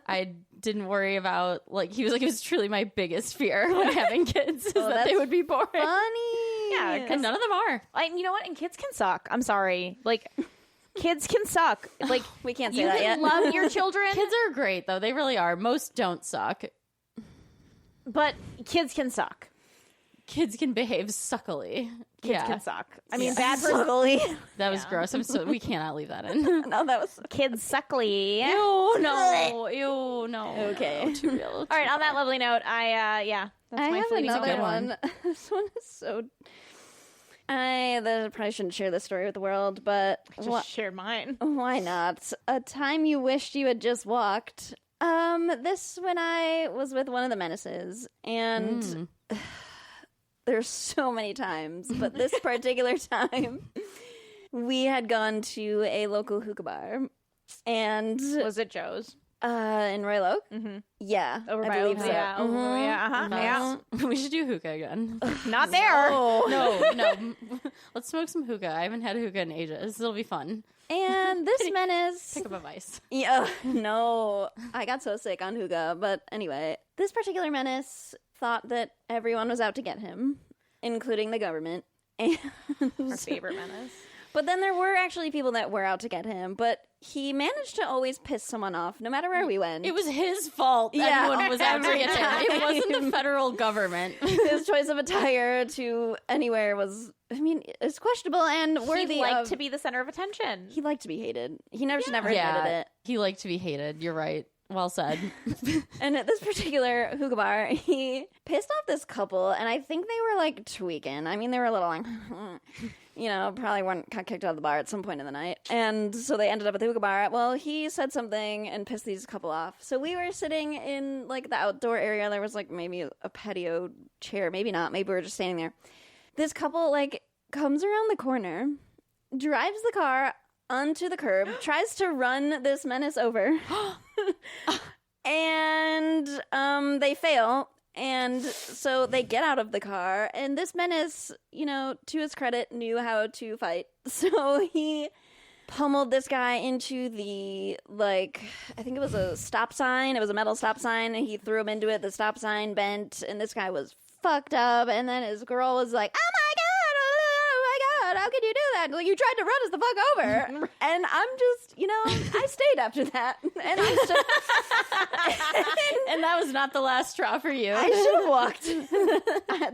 I didn't worry about, like, he was like, it was truly my biggest fear when having kids is that they would be boring. Funny. Yeah, And none of them are. And you know what? And kids can suck. I'm sorry. Like, kids can suck. Like, We can't say you that can yet. love your children. Kids are great, though. They really are. Most don't suck. But kids can suck. Kids can behave suckily. Kids can suck. I mean, bad for Suckily. That was gross. We cannot leave that in. No, that was kids suckly. Ew, no. okay. Too real. All right, on that lovely note, that's I my have fleeting another good one. This one is so. I probably shouldn't share this story with the world, but Just shared mine. why not? A time you wished you had just walked. This when I was with one of the menaces, and there's so many times, but this particular time, we had gone to a local hookah bar, and Was it Joe's? in Royal Oak, yeah, Over I by believe Oak? so. Yeah. Yeah. We should do hookah again. Not there. No. Let's smoke some hookah. I haven't had a hookah in ages. It'll be fun. And this menace, Pick up a vice. yeah, no, I got so sick on hookah. But anyway, this particular menace thought that everyone was out to get him, including the government. And Our favorite menace. but then there were actually people that were out to get him, but he managed to always piss someone off, no matter where we went. It was his fault. Yeah. Everyone was out to Every get him. It wasn't the federal government. His choice of attire to anywhere was, I mean, it's questionable and worthy He liked of... to be the center of attention. He liked to be hated. He never admitted it. He liked to be hated. You're right. Well said. And at this particular hookah bar, he pissed off this couple, and I think they were like tweaking. I mean, they were a little like, probably got kicked out of the bar at some point in the night. And so they ended up at the hookah bar. Well, he said something and pissed these couple off. So we were sitting in like the outdoor area. There was like maybe a patio chair, maybe not. Maybe we were just standing there. This couple like comes around the corner, drives the car onto the curb, tries to run this menace over, and they fail. And so they get out of the car, and this menace, to his credit, knew how to fight. So he pummeled this guy into the, I think it was a stop sign. It was a metal stop sign, and he threw him into it. The stop sign bent, and this guy was fucked up. And then his girl was like, oh my God, how could you do that? Like, you tried to run us the fuck over. And I'm just, I stayed after that. And I And that was not the last straw for you. I should have walked.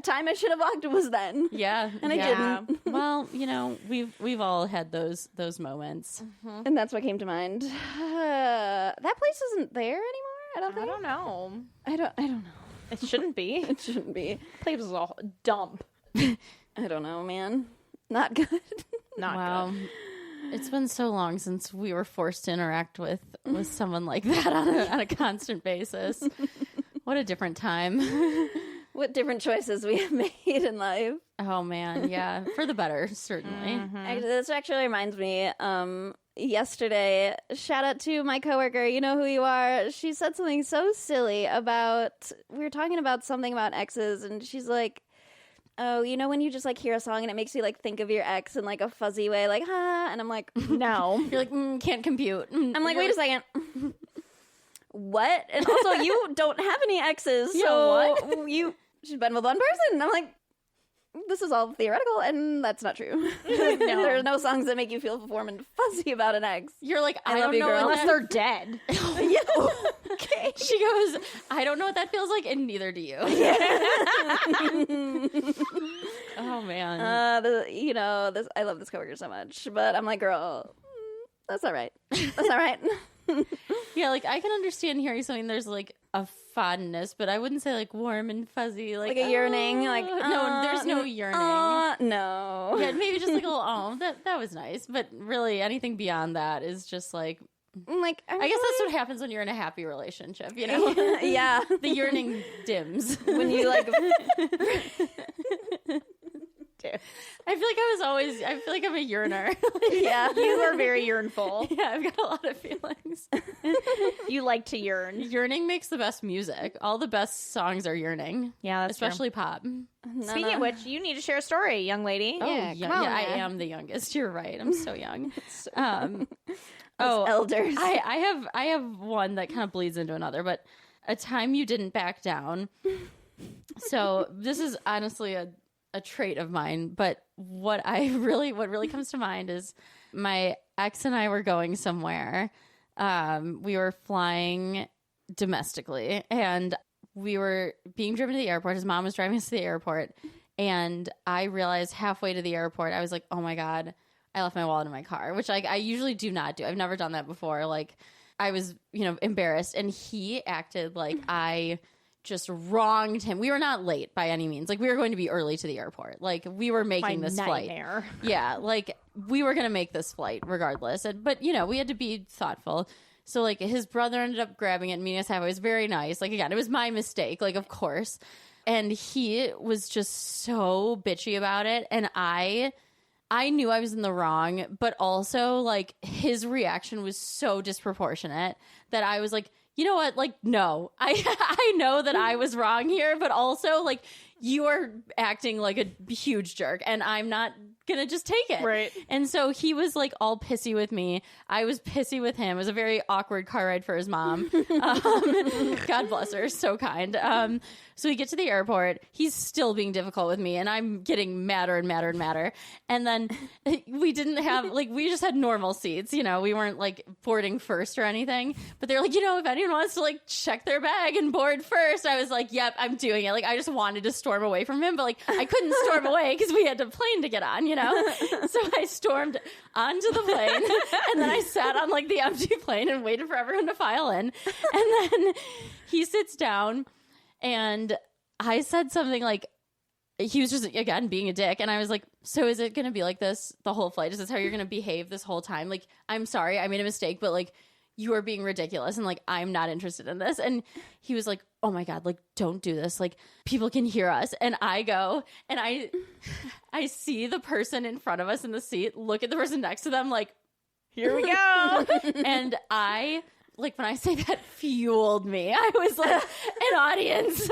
Time I should have walked was then. Yeah. And I didn't. Well, we've all had those moments. And that's what came to mind. That place isn't there anymore, I don't I think. don't know. I don't know. It shouldn't be. It shouldn't be. Place is a dump. I don't know, man. Not good. Not good. It's been so long since we were forced to interact with someone like that on a constant basis. What a different time. What different choices we have made in life. Oh man, yeah, for the better, certainly. Actually, this actually reminds me. Yesterday, shout out to my coworker. You know who you are. She said something so silly about. We were talking about something about exes, and she's like, "Oh, when you just like hear a song and it makes you like think of your ex in like a fuzzy way, like ha." And I'm like, "No." You're like, can't compute. I'm like, "Wait a second." What? And also, you don't have any exes, Yeah, so she's been with one person. And I'm like, this is all theoretical, and that's not true. No. There's no songs that make you feel warm and fuzzy about an ex. You're like, I love don't you, know girl. Unless they're dead. Yeah. Okay. She goes, I don't know what that feels like, and neither do you. Oh man. I love this coworker so much, but I'm like, girl, that's all right. That's all right. Yeah, like I can understand hearing something. There's like a fondness, but I wouldn't say like warm and fuzzy, like a yearning. Like no, there's no yearning. No. Yeah, maybe just like a little that was nice, but really anything beyond that is just like I guess that's what happens when you're in a happy relationship, you know? Yeah, the yearning dims when you like. I feel like I'm a yearner. Yeah, you are very yearnful. Yeah, I've got a lot of feelings. You like to yearn. Yearning makes the best music. All the best songs are yearning. Yeah, that's especially pop. Speaking of which, you need to share a story, young lady. Oh, yeah, I am the youngest. You're right. I'm so young. Elders. I have one that kind of bleeds into another, but a time you didn't back down. So this is honestly a trait of mine, but what really comes to mind is my ex and I were going somewhere. We were flying domestically and we were being driven to the airport. His mom was driving us to the airport, and I realized halfway to the airport, I was like, oh my God, I left my wallet in my car, which I usually do not do. I've never done that before. Like, I was, embarrassed, and he acted like I just wronged him. We were not late by any means. Like, we were going to be early to the airport. Like, we were making this nightmare. flight. Yeah, like, we were going to make this flight regardless. But, we had to be thoughtful. So, like, his brother ended up grabbing it and meeting us halfway. It was very nice. Like, again, it was my mistake, like, of course. And he was just so bitchy about it. And I knew I was in the wrong, but also, like, his reaction was so disproportionate that I was like, you know what? Like, no, I know that I was wrong here, but also, like, you are acting like a huge jerk, and I'm not gonna just take it. Right. And so he was like all pissy with me. I was pissy with him. It was a very awkward car ride for his mom. God bless her. So kind. So we get to the airport. He's still being difficult with me, and I'm getting madder and madder and madder. And then we didn't have, like, we just had normal seats. We weren't like boarding first or anything. But they're like, if anyone wants to like check their bag and board first, I was like, yep, I'm doing it. Like, I just wanted to storm away from him, but like I couldn't storm away because we had a plane to get on, So I stormed onto the plane, and then I sat on like the empty plane and waited for everyone to file in. And then he sits down, and I said something like, he was just, again, being a dick. And I was like, so is it going to be like this the whole flight? Is this how you're going to behave this whole time? Like, I'm sorry, I made a mistake, but like, you are being ridiculous, and like, I'm not interested in this. And he was like, oh my God, like, don't do this. Like, people can hear us. And I go, and I see the person in front of us in the seat, look at the person next to them, like, here we go. And like, when I say that fueled me, I was like, an audience.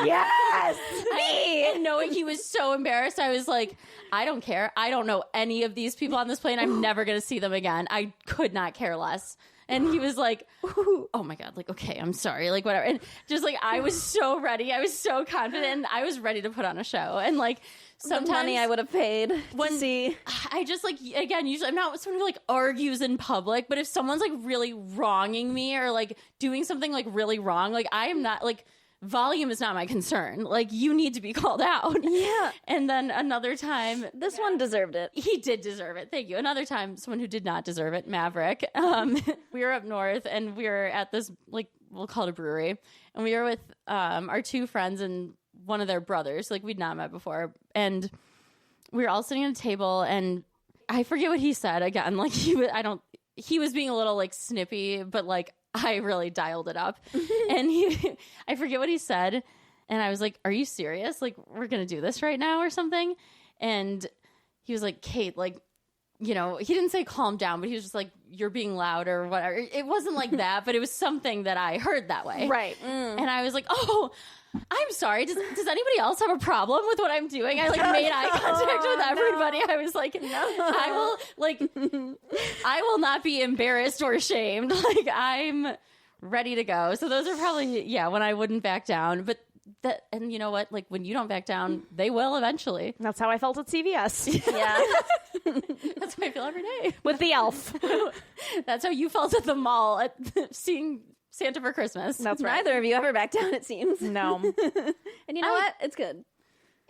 Yes! Me! And knowing he was so embarrassed, I was like, I don't care. I don't know any of these people on this plane. I'm never going to see them again. I could not care less. And he was like, oh my God, like, okay, I'm sorry, like, whatever. And just like, I was so ready. I was so confident. And I was ready to put on a show. And like, sometimes the money I would have paid to see. I just like, again, usually I'm not someone who like argues in public, but if someone's like really wronging me or like doing something like really wrong, like, I am not like, volume is not my concern. Like, you need to be called out. Yeah. And then another time, this one deserved it. He did deserve it. Thank you. Another time, someone who did not deserve it, Maverick. We were up north, and we were at this, like, we'll call it a brewery, and we were with our two friends and one of their brothers. Like, we'd not met before, and we were all sitting at a table, and I forget what he said again. Like, he was being a little like snippy, but like, I really dialed it up. And I forget what he said. And I was like, are you serious? Like, we're going to do this right now or something? And he was like, Kate, like, he didn't say calm down, but he was just like, you're being loud or whatever. It wasn't like that, but it was something that I heard that way. Right. And I was like, oh, I'm sorry. Does anybody else have a problem with what I'm doing? I like made eye contact with everybody. I was like, I will not be embarrassed or shamed. Like, I'm ready to go. So those are probably, when I wouldn't back down. But and you know what? Like, when you don't back down, they will eventually. That's how I felt at CVS. Yeah. That's how I feel every day. With the elf. That's how you felt at the mall at seeing Santa for Christmas. That's right. Neither of you ever back down, it seems. No. And you know what? It's good.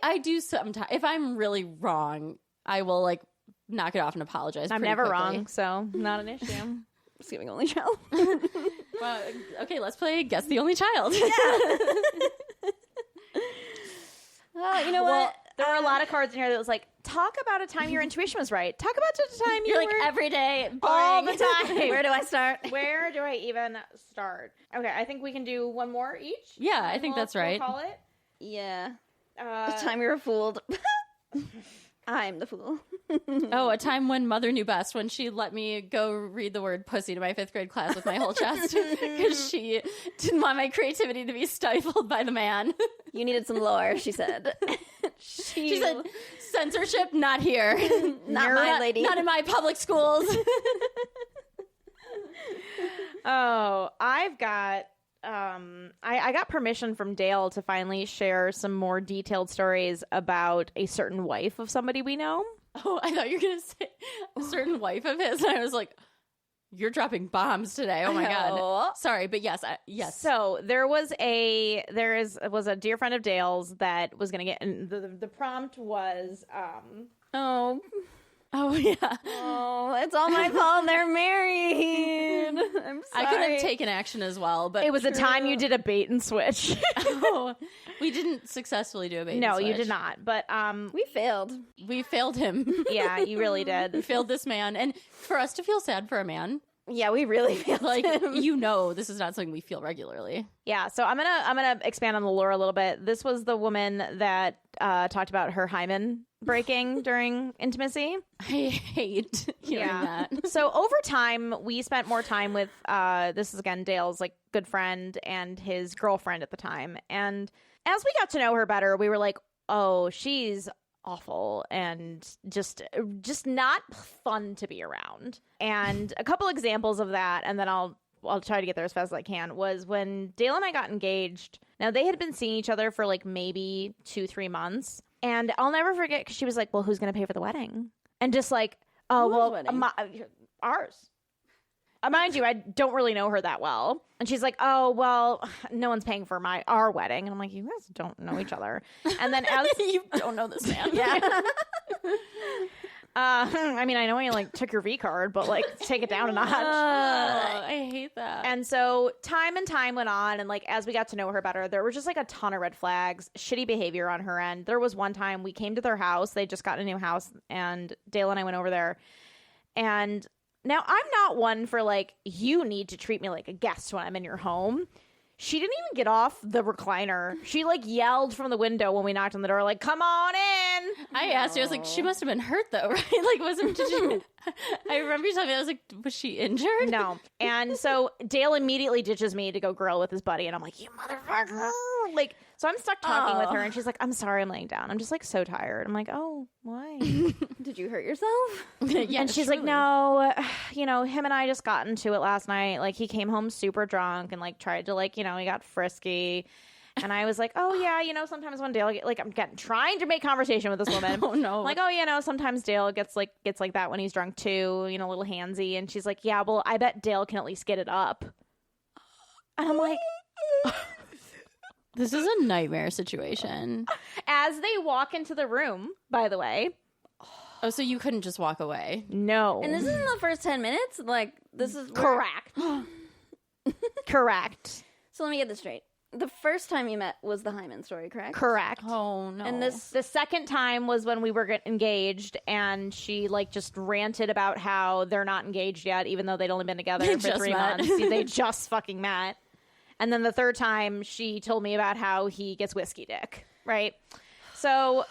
I do sometimes. If I'm really wrong, I will like knock it off and apologize. I'm never quickly. wrong, so not an issue. Just giving only child. Well, okay, let's play Guess the Only Child. You know what? There were a lot of cards in here that was like, talk about a time your intuition was right. Talk about a time You're like were every day, all boring. the time. Where do I start? Where do I even start? Okay, I think we can do one more each. Yeah, I think that's right. We'll call it. Yeah. The time you were fooled. I'm the fool. Oh, a time when mother knew best, when she let me go read the word pussy to my 5th grade class with my whole chest because she didn't want my creativity to be stifled by the man. You needed some lore, she said. She said, censorship, not here. Not my lady. Not in my public schools. Oh, I've got I got permission from Dale to finally share some more detailed stories about a certain wife of somebody we know. Oh, I thought you were going to say a certain wife of his. And I was like, you're dropping bombs today. Oh my God. Sorry, but yes. Yes. So there was a dear friend of Dale's that was going to get, and the prompt was, Oh, yeah. Oh, it's all my fault. They're married. I'm sorry. I could have taken action as well, but it was a time you did a bait and switch. Oh, we didn't successfully do a bait and No, switch. you did not. But We failed. We failed him. yeah, you really did. We failed this man. And for us to feel sad for a man, Yeah, we really failed like, him. you know, this is not something we feel regularly. Yeah, so I'm gonna expand on the lore a little bit. This was the woman that talked about her hymen breaking during intimacy. I hate hearing that. So over time, we spent more time with this is again Dale's like good friend and his girlfriend at the time. And as we got to know her better, we were like, oh, she's awful and just not fun to be around. And a couple examples of that, and then I'll try to get there as fast as I can, was when Dale and I got engaged. Now, they had been seeing each other for like maybe 2-3 months. And I'll never forget because she was like, well, who's going to pay for the wedding? And just like, oh, well, ours. Mind you, I don't really know her that well. And she's like, oh, well, no one's paying for our wedding. And I'm like, you guys don't know each other. And then as You don't know this man. yeah. I mean, I know you like took your V card, but like take it down a notch. I hate that. And so time and time went on, and like as we got to know her better, there were just like a ton of red flags, shitty behavior on her end. There was one time we came to their house, they just got a new house, and Dale and I went over there. And now I'm not one for like, you need to treat me like a guest when I'm in your home. She didn't even get off the recliner. She like yelled from the window when we knocked on the door, like, come on in. I asked her, I was like, she must have been hurt though, right? Like, I remember you telling me, I was like, was she injured? No. And so Dale immediately ditches me to go grill with his buddy. And I'm like, you motherfucker. Like, so I'm stuck talking with her. And she's like, I'm sorry, I'm laying down. I'm just like so tired. I'm like, oh, why? Did you hurt yourself? Yeah, and she's like, no, you know, him and I just got into it last night. Like, he came home super drunk and like tried to like, you know, he got frisky. And I was like, oh yeah, you know, sometimes when Dale like I'm trying to make conversation with this woman. Oh no. I'm like, oh, you know, sometimes Dale gets like that when he's drunk too, you know, a little handsy. And she's like, yeah, well, I bet Dale can at least get it up. And I'm like, this is a nightmare situation. as they walk into the room, by the way. Oh, so you couldn't just walk away? No. And this is in the first 10 minutes? Like, this is correct. Correct. So let me get this straight. The first time you met was the Hyman story, correct? Correct. Oh no. And The second time was when we were engaged, and she like just ranted about how they're not engaged yet, even though they'd only been together for 3 months. They just fucking met. And then the third time, she told me about how he gets whiskey dick, right? So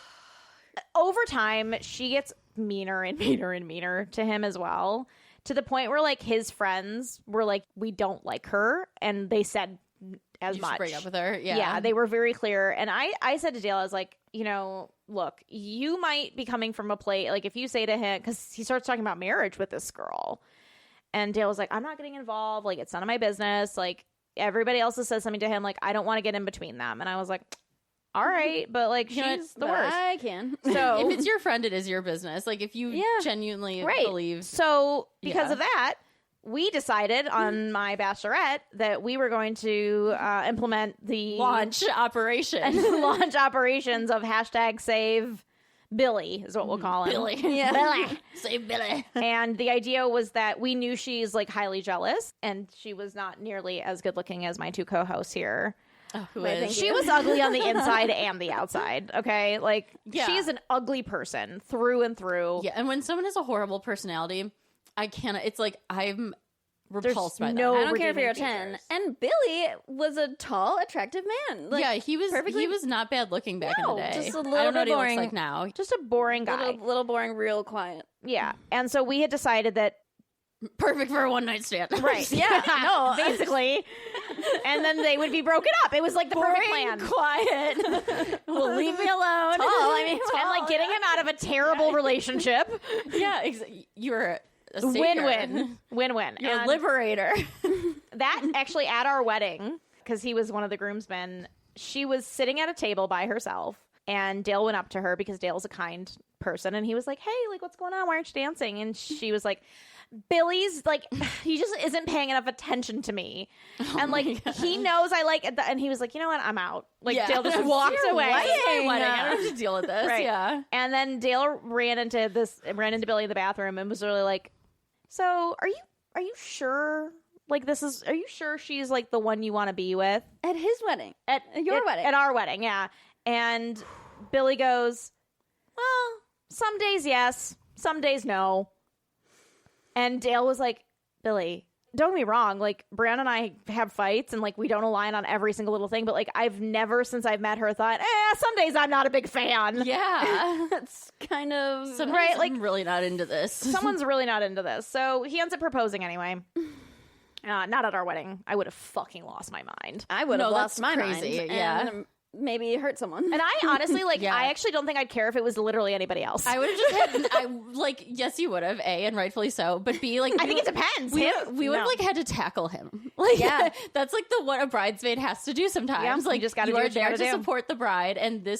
over time, she gets meaner and meaner and meaner to him as well, to the point where like his friends were like, we don't like her, and they said as you much. Just break up with her. Yeah, they were very clear. And I said to Dale, I was like, you know, look, you might be coming from a place, like if you say to him, because he starts talking about marriage with this girl, and Dale was like, I'm not getting involved, like it's none of my business, like everybody else has said something to him, like I don't want to get in between them. And I was like, all right, but like she's the worst. I can. So if it's your friend, it is your business. Like if you genuinely believe. So because of that, we decided on my bachelorette that we were going to implement the launch operations of hashtag save Billy is what we'll call him. Billy. Yeah. Billy. Say Billy. And the idea was that we knew she's like highly jealous, and she was not nearly as good looking as my two co-hosts here. Oh, who Wait, is? thank She was ugly on the inside and the outside. Okay, like Yeah. she is an ugly person through and through. Yeah, and when someone has a horrible personality, I cannot. It's like I'm repulsed by no- that. I don't care if you're a redeeming 10. features. And Billy was a tall, attractive man. Like, Yeah, he was. perfectly- He was not bad looking back No, in the day. just a I little don't know bit what boring. he looks like now. Just a boring guy. little boring, real quiet. Yeah, and so we had decided that Perfect for a one night stand. right. Yeah, no, basically. And then they would be broken up. It was like the perfect plan. quiet. Will leave me alone. Tall, I mean, And like getting him out of a terrible relationship. Yeah, you're a savior. Win-win. Win-win. You're a And liberator. that actually at our wedding, because he was one of the groomsmen, she was sitting at a table by herself, and Dale went up to her because Dale's a kind person, and he was like, hey, like, what's going on? Why aren't you dancing? And she was like, Billy's like, he just isn't paying enough attention to me. And like, he knows I like it. And he was like, you know what? I'm out. Like, Yeah. Dale just walked Your away. wedding. It's my wedding. I don't have to deal with this. Right. Yeah. And then Dale ran into Billy in the bathroom and was really like, so are you sure? Like, are you sure she's like the one you want to be with? At his wedding. At your wedding. At our wedding, yeah. And Billy goes, well, some days yes, some days no. And Dale was like, Billy, don't get me wrong, like, Brianna and I have fights, and like, we don't align on every single little thing, but like, I've never, since I've met her, thought, some days I'm not a big fan. Yeah. That's kind of Sometimes Right, like- I'm really not into this. Someone's really not into this. So he ends up proposing anyway. Not at our wedding. I would have fucking lost my mind. I would have No, lost that's my crazy, mind. yeah. And maybe hurt someone. And I honestly, like, Yeah. I actually don't think I'd care if it was literally anybody else. I would have just had, yes, you would have, A, and rightfully so, but B, like, I think it depends. We Him? would have No. like had to tackle him. Like, Yeah. that's like what a bridesmaid has to do sometimes. Yeah, you like, just gotta you do are what you there gotta to do. support the bride, and And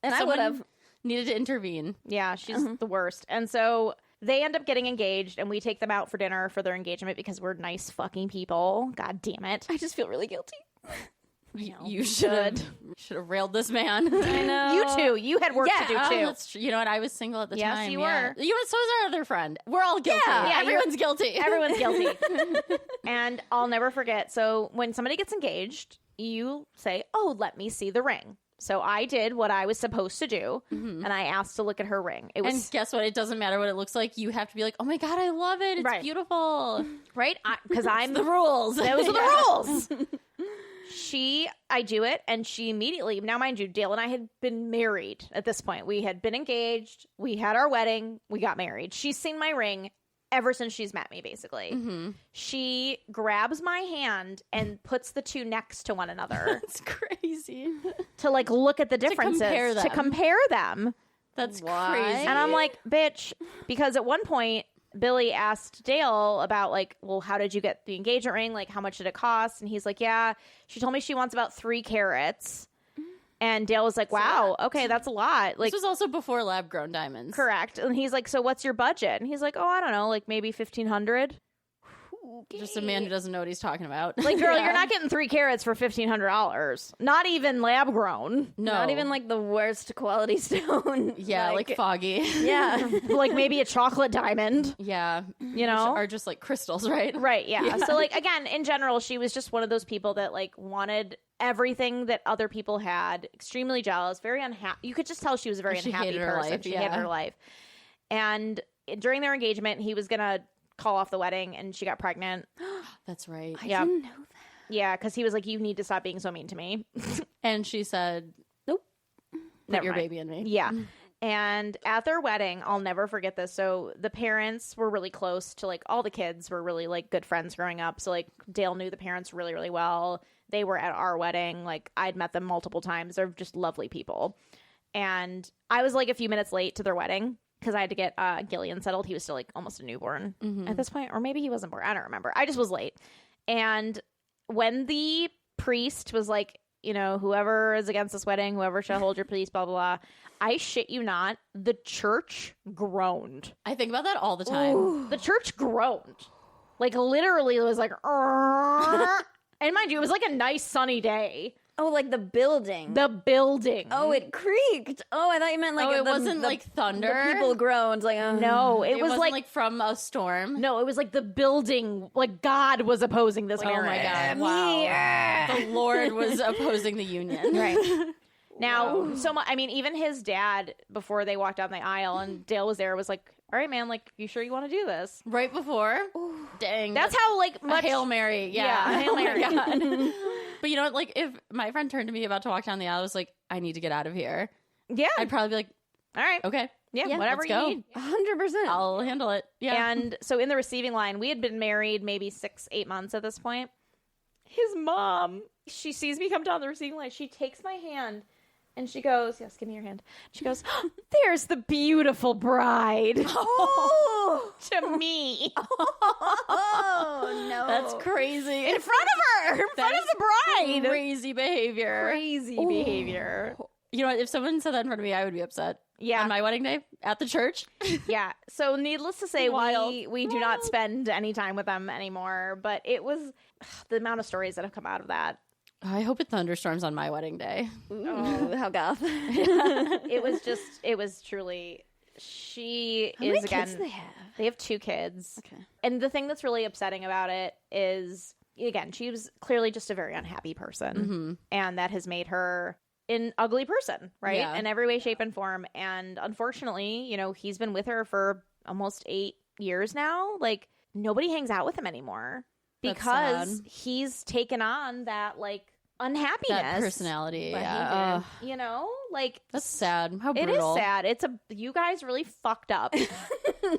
I someone would have. needed to intervene. Yeah, she's the worst. And so they end up getting engaged, and we take them out for dinner for their engagement because we're nice fucking people. God damn it. I just feel really guilty. You should have railed this man. I know. You too. You had work to do Oh, too. that's true. You know what? I was single at the Yes, time. you yeah. were. You know, so is our other friend. We're all guilty. Yeah, Everyone's guilty. Everyone's guilty. And I'll never forget. So when somebody gets engaged, you say, oh, let me see the ring. So I did what I was supposed to do, and I asked to look at her ring. It was And guess what? It doesn't matter what it looks like. You have to be like, oh my God, I love it. It's Right. beautiful. right because I'm The rules. Those are the Yeah. rules. I do it, and she immediately, now mind you, Dale and I had been married at this point. We had been engaged, we had our wedding, we got married. She's seen my ring ever since she's met me, basically. Mm-hmm. She grabs my hand and puts the two next to one another That's crazy. to like look at the differences, compare them. to compare them. That's Why? crazy. And I'm like, bitch, because at one point, Billy asked Dale about like, well, how did you get the engagement ring? Like, how much did it cost? And he's like, yeah, she told me she wants about 3 carats. And Dale was like, wow, okay, that's a lot. Like, this was also before lab grown diamonds. correct. And he's like, so what's your budget? And he's like, oh, I don't know, like maybe 1,500. Just a man who doesn't know what he's talking about. Like, girl, Yeah. you're not getting 3 carats for $1,500. Not even lab grown. No. Not even like the worst quality stone. Yeah, like foggy. yeah. Like maybe a chocolate diamond, Yeah. you know? Are just like crystals, right? Right, yeah. So, like, again, in general, she was just one of those people that, like, wanted everything that other people had, extremely jealous, very unhappy. You could just tell she was a very She unhappy hated her person. life, She yeah. hated her life. And during their engagement, he was going to call off the wedding, and she got pregnant. That's right. I Yeah. didn't know that. Yeah, because he was like, you need to stop being so mean to me. And she said, Nope. put Never your mind. baby in me. Yeah. And at their wedding, I'll never forget this. So the parents were really close to, like, all the kids were really, like, good friends growing up. So, like, Dale knew the parents really, really well. They were at our wedding. Like, I'd met them multiple times. They're just lovely people. And I was, like, a few minutes late to their wedding because I had to get Gillian settled. He was still, like, almost a newborn at this point. Or maybe he wasn't born. I don't remember. I just was late. And when the priest was like, you know, whoever is against this wedding, whoever shall hold your peace, blah, blah, blah. I shit you not, the church groaned. I think about that all the time. The church groaned. Like, literally, it was like, "Arr." And mind you, it was like a nice sunny day. Oh, like the building. The building. Oh, it creaked. Oh, I thought you meant like it wasn't like thunder. The people groaned like, No, It was wasn't like from a storm. no, it was like the building. Like God was opposing this marriage. Oh my God! Wow, the Lord was opposing the union. Right. Now, I mean, even his dad, before they walked down the aisle and Dale was there, was like, all right, man, like, you sure you want to do this? Right before? Dang. That's how, like, a Hail Mary. Yeah, a Hail Mary. Oh my God. But you know what? Like, if my friend turned to me about to walk down the aisle, I was like, I need to get out of here. Yeah. I'd probably be like, all right. okay. Yeah, whatever let's you go. need. 100%. I'll handle it. Yeah. And so in the receiving line, we had been married maybe 6-8 months at this point. His mom, she sees me come down the receiving line. She takes my hand. And she goes, yes, give me your hand. She goes, there's the beautiful bride. Oh, to me. oh no. That's crazy. In front of her. In front of the bride. Crazy behavior. Crazy behavior. You know what? If someone said that in front of me, I would be upset. Yeah. On my wedding day at the church. Yeah. So needless to say, Wild. we do not spend any time with them anymore. But it was the amount of stories that have come out of that. I hope it thunderstorms on my wedding day. Ooh, how goth. It was truly, she How is many again, kids do they have? They have 2 kids. Okay. And the thing that's really upsetting about it is, again, she was clearly just a very unhappy person. Mm-hmm. And that has made her an ugly person, right? Yeah. In every way, shape, and form. And unfortunately, you know, he's been with her for almost 8 years now. Like, nobody hangs out with him anymore That's because sad. he's taken on that, like, unhappiness. That personality. behavior, Yeah. you know? Like, That's sad. How it brutal. is sad. You guys really fucked up.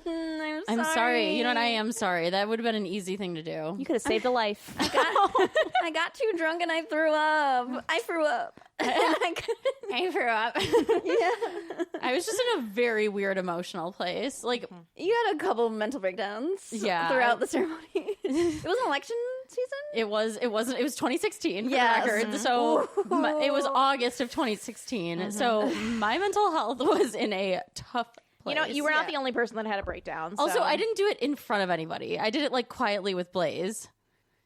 I'm sorry. You know what? I am sorry. That would have been an easy thing to do. You could have saved a life. I got too drunk and I threw up. I threw up. I threw up. Yeah. I was just in a very weird emotional place. Like, You had a couple mental breakdowns throughout the ceremony. It was an election season? it wasn't. It was 2016 for Yes. the record. So it was August of 2016. So my mental health was in a tough place. You know, you were not the only person that had a breakdown. So. Also, I didn't do it in front of anybody. I did it like quietly with Blaze.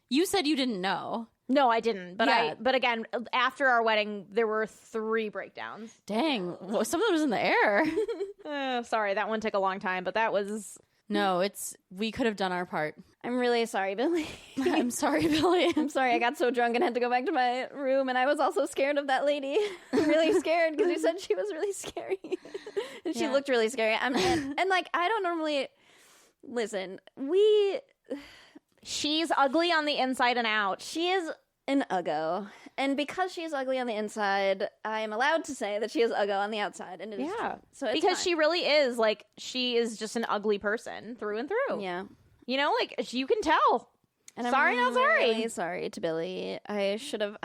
You said you didn't know. No, I didn't. But Yeah. but again, after our wedding, there were 3 breakdowns. Dang, well, some of them was in the air. Sorry, that one took a long time, but that was. No, we could have done our part. I'm really sorry, Billy. I'm sorry, Billy. I'm sorry, I got so drunk and had to go back to my room, and I was also scared of that lady. Really scared because you said she was really scary, and she looked really scary. And like I don't normally listen. She's ugly on the inside and out. She is an uggo, and because she is ugly on the inside, I am allowed to say that she is uggo on the outside, and it is true. So it's because fine. she really is like she is just an ugly person through and through. yeah. You know, like you can tell. And Sorry, I'm not sorry. Really sorry to Billy. I should have.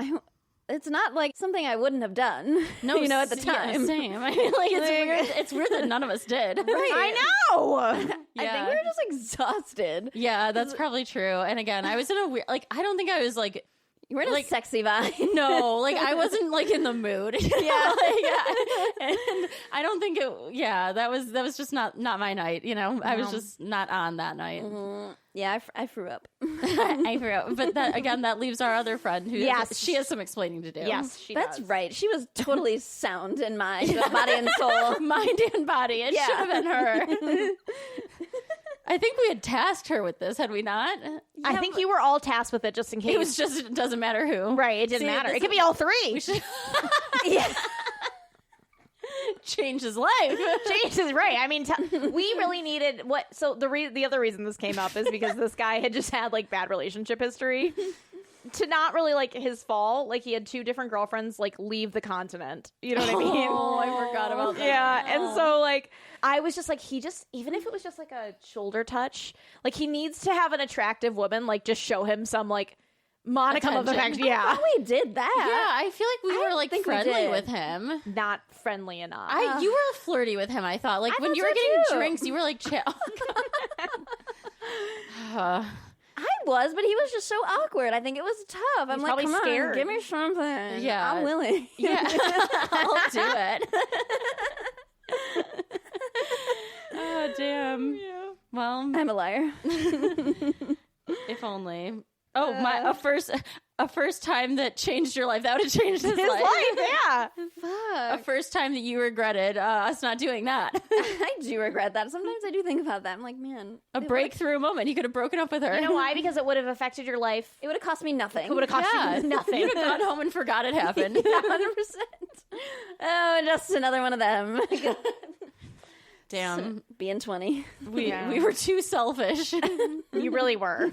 It's not like something I wouldn't have done. No, you know, at the yeah, time. same. I mean, like it's weird. It's weird that none of us did. Right. I know. I think we were just exhausted. Yeah, that's probably true. And again, I was in a weird. Like, I don't think I was like. You were in a sexy vibe. No, like I wasn't like in the mood. Yeah. And I don't think it. Yeah, that was just not my night. You know, I was just not on that night. Mm-hmm. Yeah, I threw up. I threw out. But that again, that leaves our other friend who she has some explaining to do. Yes, she That's does. right. She was totally sound in mind, body and soul. Mind and body. It should have been her. I think we had tasked her with this, had we not? I think you were all tasked with it just in case. It was just, it doesn't matter who. right. It didn't See, matter. this It could be all 3. We should Yeah. change his life. Jesus, right. I mean, we really needed what. So the other reason this came up is because this guy had just had like bad relationship history. To not really like his fault, like he had 2 different girlfriends like leave the continent. You know what I mean? Oh, I forgot about that. Yeah, and so like I was just like even if it was just like a shoulder touch, like he needs to have an attractive woman like just show him some like modicum of Attention. affection. Yeah, We did that. Yeah, I feel like we I were like think we friendly did. with him. not friendly enough. You were flirty with him, I thought. Like I when thought you were so getting too. drinks, you were like chill. I was, but he was just so awkward. I think it was tough. I'm like, probably come scared. on, give me something. Yeah. I'm willing. Yeah. I'll do it. Oh, damn. Yeah. Well, I'm a liar. if only. Oh, a first time that changed your life. That would have changed his life. Yeah. A first time that you regretted us not doing that. I do regret that. Sometimes I do think about that. I'm like, man. A breakthrough moment. You could have broken up with her. You know why? Because it would have affected your life. It would have cost me nothing. It would have cost you nothing. You'd have gone home and forgot it happened. 100%. Oh, just another one of them. Damn. Being 20. We were too selfish. You really were.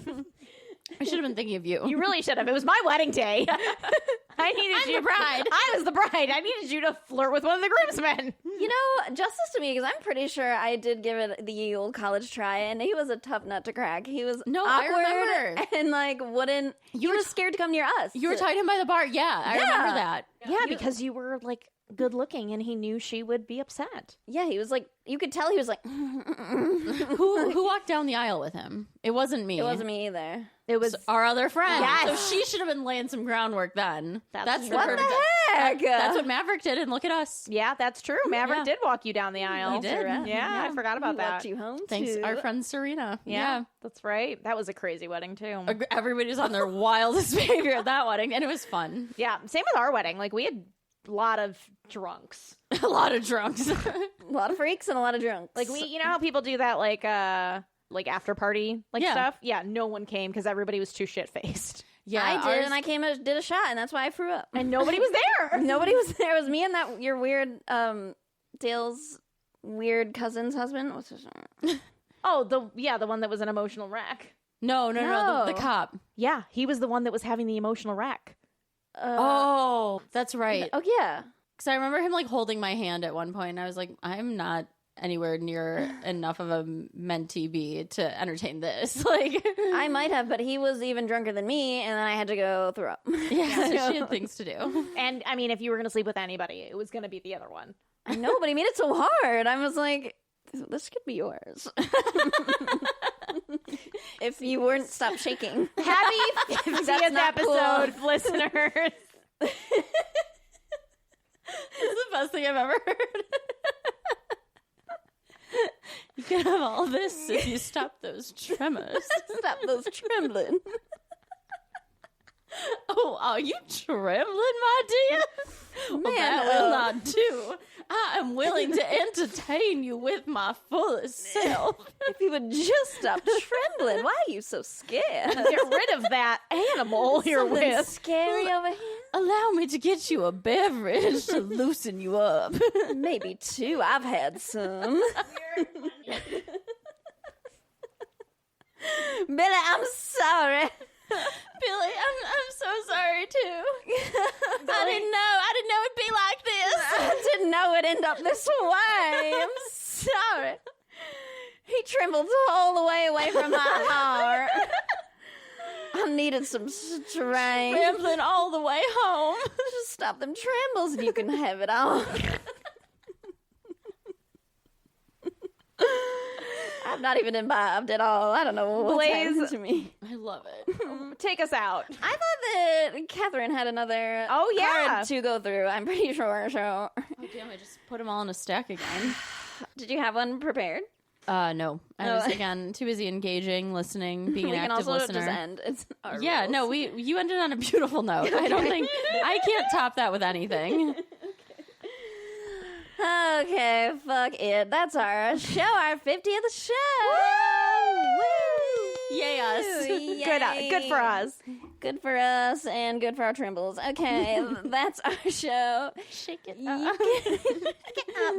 I should have been thinking of you. You really should have. It was my wedding day. I'm the bride. I was the bride. I needed you to flirt with one of the groomsmen. You know, justice to me, because I'm pretty sure I did give it the old college try, and he was a tough nut to crack. He was No, I awkward remember. and like wouldn't. He was scared to come near us. You were tied him by the bar. Yeah, I remember that. Yeah, because you were like good looking, and he knew she would be upset. Yeah, he was like, you could tell he was like. Who walked down the aisle with him? It wasn't me. It wasn't me either. It was our other friend. Yes. So she should have been laying some groundwork then. That's the What perfect. the heck? That's what Maverick did, and look at us. Yeah, that's true. Maverick did walk you down the aisle. He did. Yeah, I forgot about He that. walked you home. Thanks, too. our friend Serena. Yeah, that's right. That was a crazy wedding too. Everybody was on their wildest behavior at that wedding, and it was fun. Yeah, same with our wedding. Like we had a lot of drunks. A lot of drunks. A lot of freaks and a lot of drunks. Like you know how people do that like after party stuff? Yeah, no one came because everybody was too shit faced. Yeah, I did, and I came and did a shot, and that's why I threw up. And nobody was there. Nobody was there. It was me and that your weird Dale's weird cousin's husband. What's his name? Oh, the one that was an emotional wreck. No, No. the cop. Yeah, he was the one that was having the emotional wreck. Oh, that's right. Oh yeah. Because I remember him like holding my hand at one point, and I was like, I'm not anywhere near enough of a mentee bee to entertain this. Like, I might have, but he was even drunker than me, and then I had to go throw up. yeah, so she had things to do. And I mean, if you were going to sleep with anybody, it was going to be the other one. I know, but he made it so hard. I was like, this could be yours. If you weren't stop shaking. Happy 50th episode, listeners. This is the best thing I've ever heard. You can have all this if you stop those tremors. Stop those trembling. Oh, are you trembling, my dear? Well, that will not do. I am willing to entertain you with my fullest self. If you would just stop trembling. Why are you so scared? Get rid of that animal you're Something with. scary over here. Allow me to get you a beverage to loosen you up. Maybe two. I've had some. Billy, I'm sorry. Billy, I'm so sorry too. I didn't know it'd be like this. I didn't know it'd end up this way. I'm sorry. He trembled all the way away from my heart. I needed some strength. Rambling all the way home. Just stop them trembles and you can have it all. I'm not even imbibed at all. I don't know what's happening to me. I love it. Take us out. I thought that Catherine had another card to go through. I'm pretty sure. So, Oh, damn, I just put them all in a stack again. did you have one prepared? No. I was, again, too busy engaging, listening, being We an can active also listener. just end. It's our Yeah, rules. no, you ended on a beautiful note. I don't think I can't top that with anything. Okay, fuck it. That's our show, our 50th show. Woo! Yay us. Yay. Good for us. Good for us and good for our trembles. Okay, that's our show. Shake it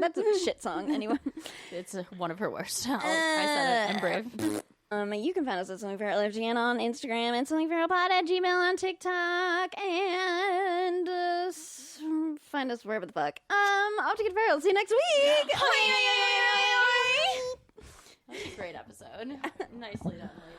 That's a shit song, anyway. It's one of her worst. I said it. I'm brave. You can find us at Something Feral FGN on Instagram and somethingferalpod at Gmail on TikTok and find us wherever the fuck. Optic Feral. See you next week. That was a great episode. Nicely done, ladies.